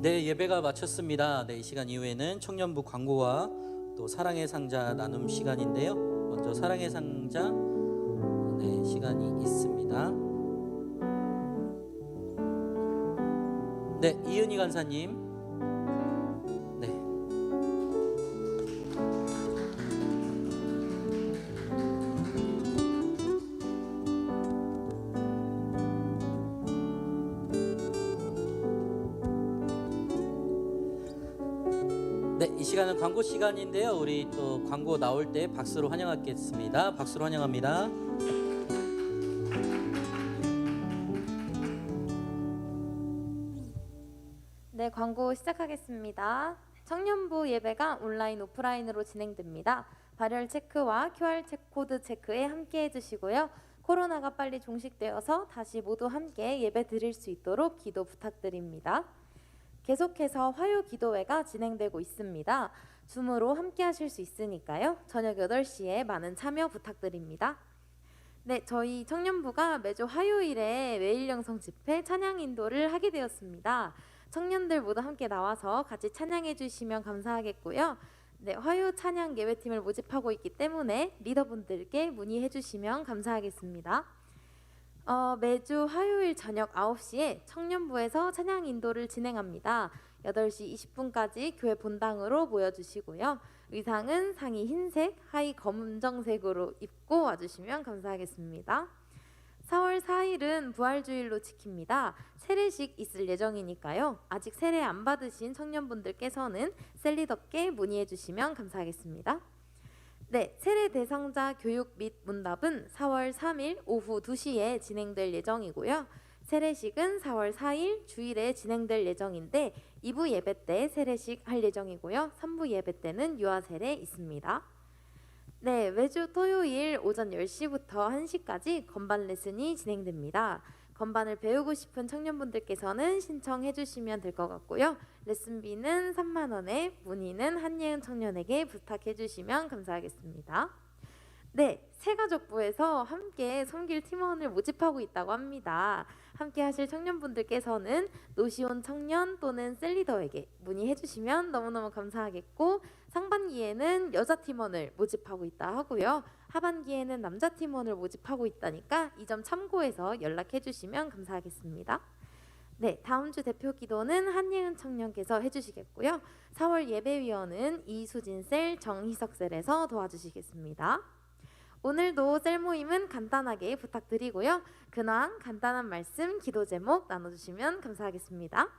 네, 예배가 마쳤습니다. 네, 이 시간 이후에는 청년부 광고와 또 사랑의 상자 나눔 시간인데요. 먼저 사랑의 상자 네, 시간이 있습니다. 네, 이은희 간사님. 네. 네, 이 시간은 광고 시간인데요. 우리 또 광고 나올 때 박수로 환영하겠습니다. 박수로 환영합니다. 네, 광고 시작하겠습니다. 청년부 예배가 온라인 오프라인으로 진행됩니다. 발열 체크와 QR 코드 체크에 함께 해주시고요. 코로나가 빨리 종식되어서 다시 모두 함께 예배 드릴 수 있도록 기도 부탁드립니다. 계속해서 화요 기도회가 진행되고 있습니다. 줌으로 함께 하실 수 있으니까요. 저녁 8시에 많은 참여 부탁드립니다. 네, 저희 청년부가 매주 화요일에 매일 영성 집회 찬양 인도를 하게 되었습니다. 청년들 모두 함께 나와서 같이 찬양해 주시면 감사하겠고요. 네, 화요 찬양 예배팀을 모집하고 있기 때문에 리더분들께 문의해 주시면 감사하겠습니다. 매주 화요일 저녁 9시에 청년부에서 찬양 인도를 진행합니다. 8시 20분까지 교회 본당으로 모여주시고요. 의상은 상의 흰색, 하의 검정색으로 입고 와주시면 감사하겠습니다. 4월 4일은 부활주일로 지킵니다. 세례식 있을 예정이니까요. 아직 세례 안 받으신 청년분들께서는 셀리더께 문의해 주시면 감사하겠습니다. 네, 세례 대상자 교육 및 문답은 4월 3일 오후 2시에 진행될 예정이고요. 세례식은 4월 4일 주일에 진행될 예정인데 2부 예배 때 세례식 할 예정이고요. 3부 예배 때는 유아 세례 있습니다. 네, 매주 토요일 오전 10시부터 1시까지 건반 레슨이 진행됩니다. 건반을 배우고 싶은 청년분들께서는 신청해 주시면 될 것 같고요. 레슨비는 3만 원에 문의는 한예은 청년에게 부탁해 주시면 감사하겠습니다. 네, 새가족부에서 함께 섬길 팀원을 모집하고 있다고 합니다. 함께 하실 청년분들께서는 노시온 청년 또는 셀리더에게 문의해 주시면 너무너무 감사하겠고 상반기에는 여자 팀원을 모집하고 있다 하고요. 하반기에는 남자 팀원을 모집하고 있다니까 이 점 참고해서 연락해 주시면 감사하겠습니다. 네, 다음 주 대표 기도는 한예은 청년께서 해주시겠고요. 4월 예배위원은 이수진 셀, 정희석 셀에서 도와주시겠습니다. 오늘도 셀 모임은 간단하게 부탁드리고요. 근황, 간단한 말씀, 기도 제목 나눠주시면 감사하겠습니다.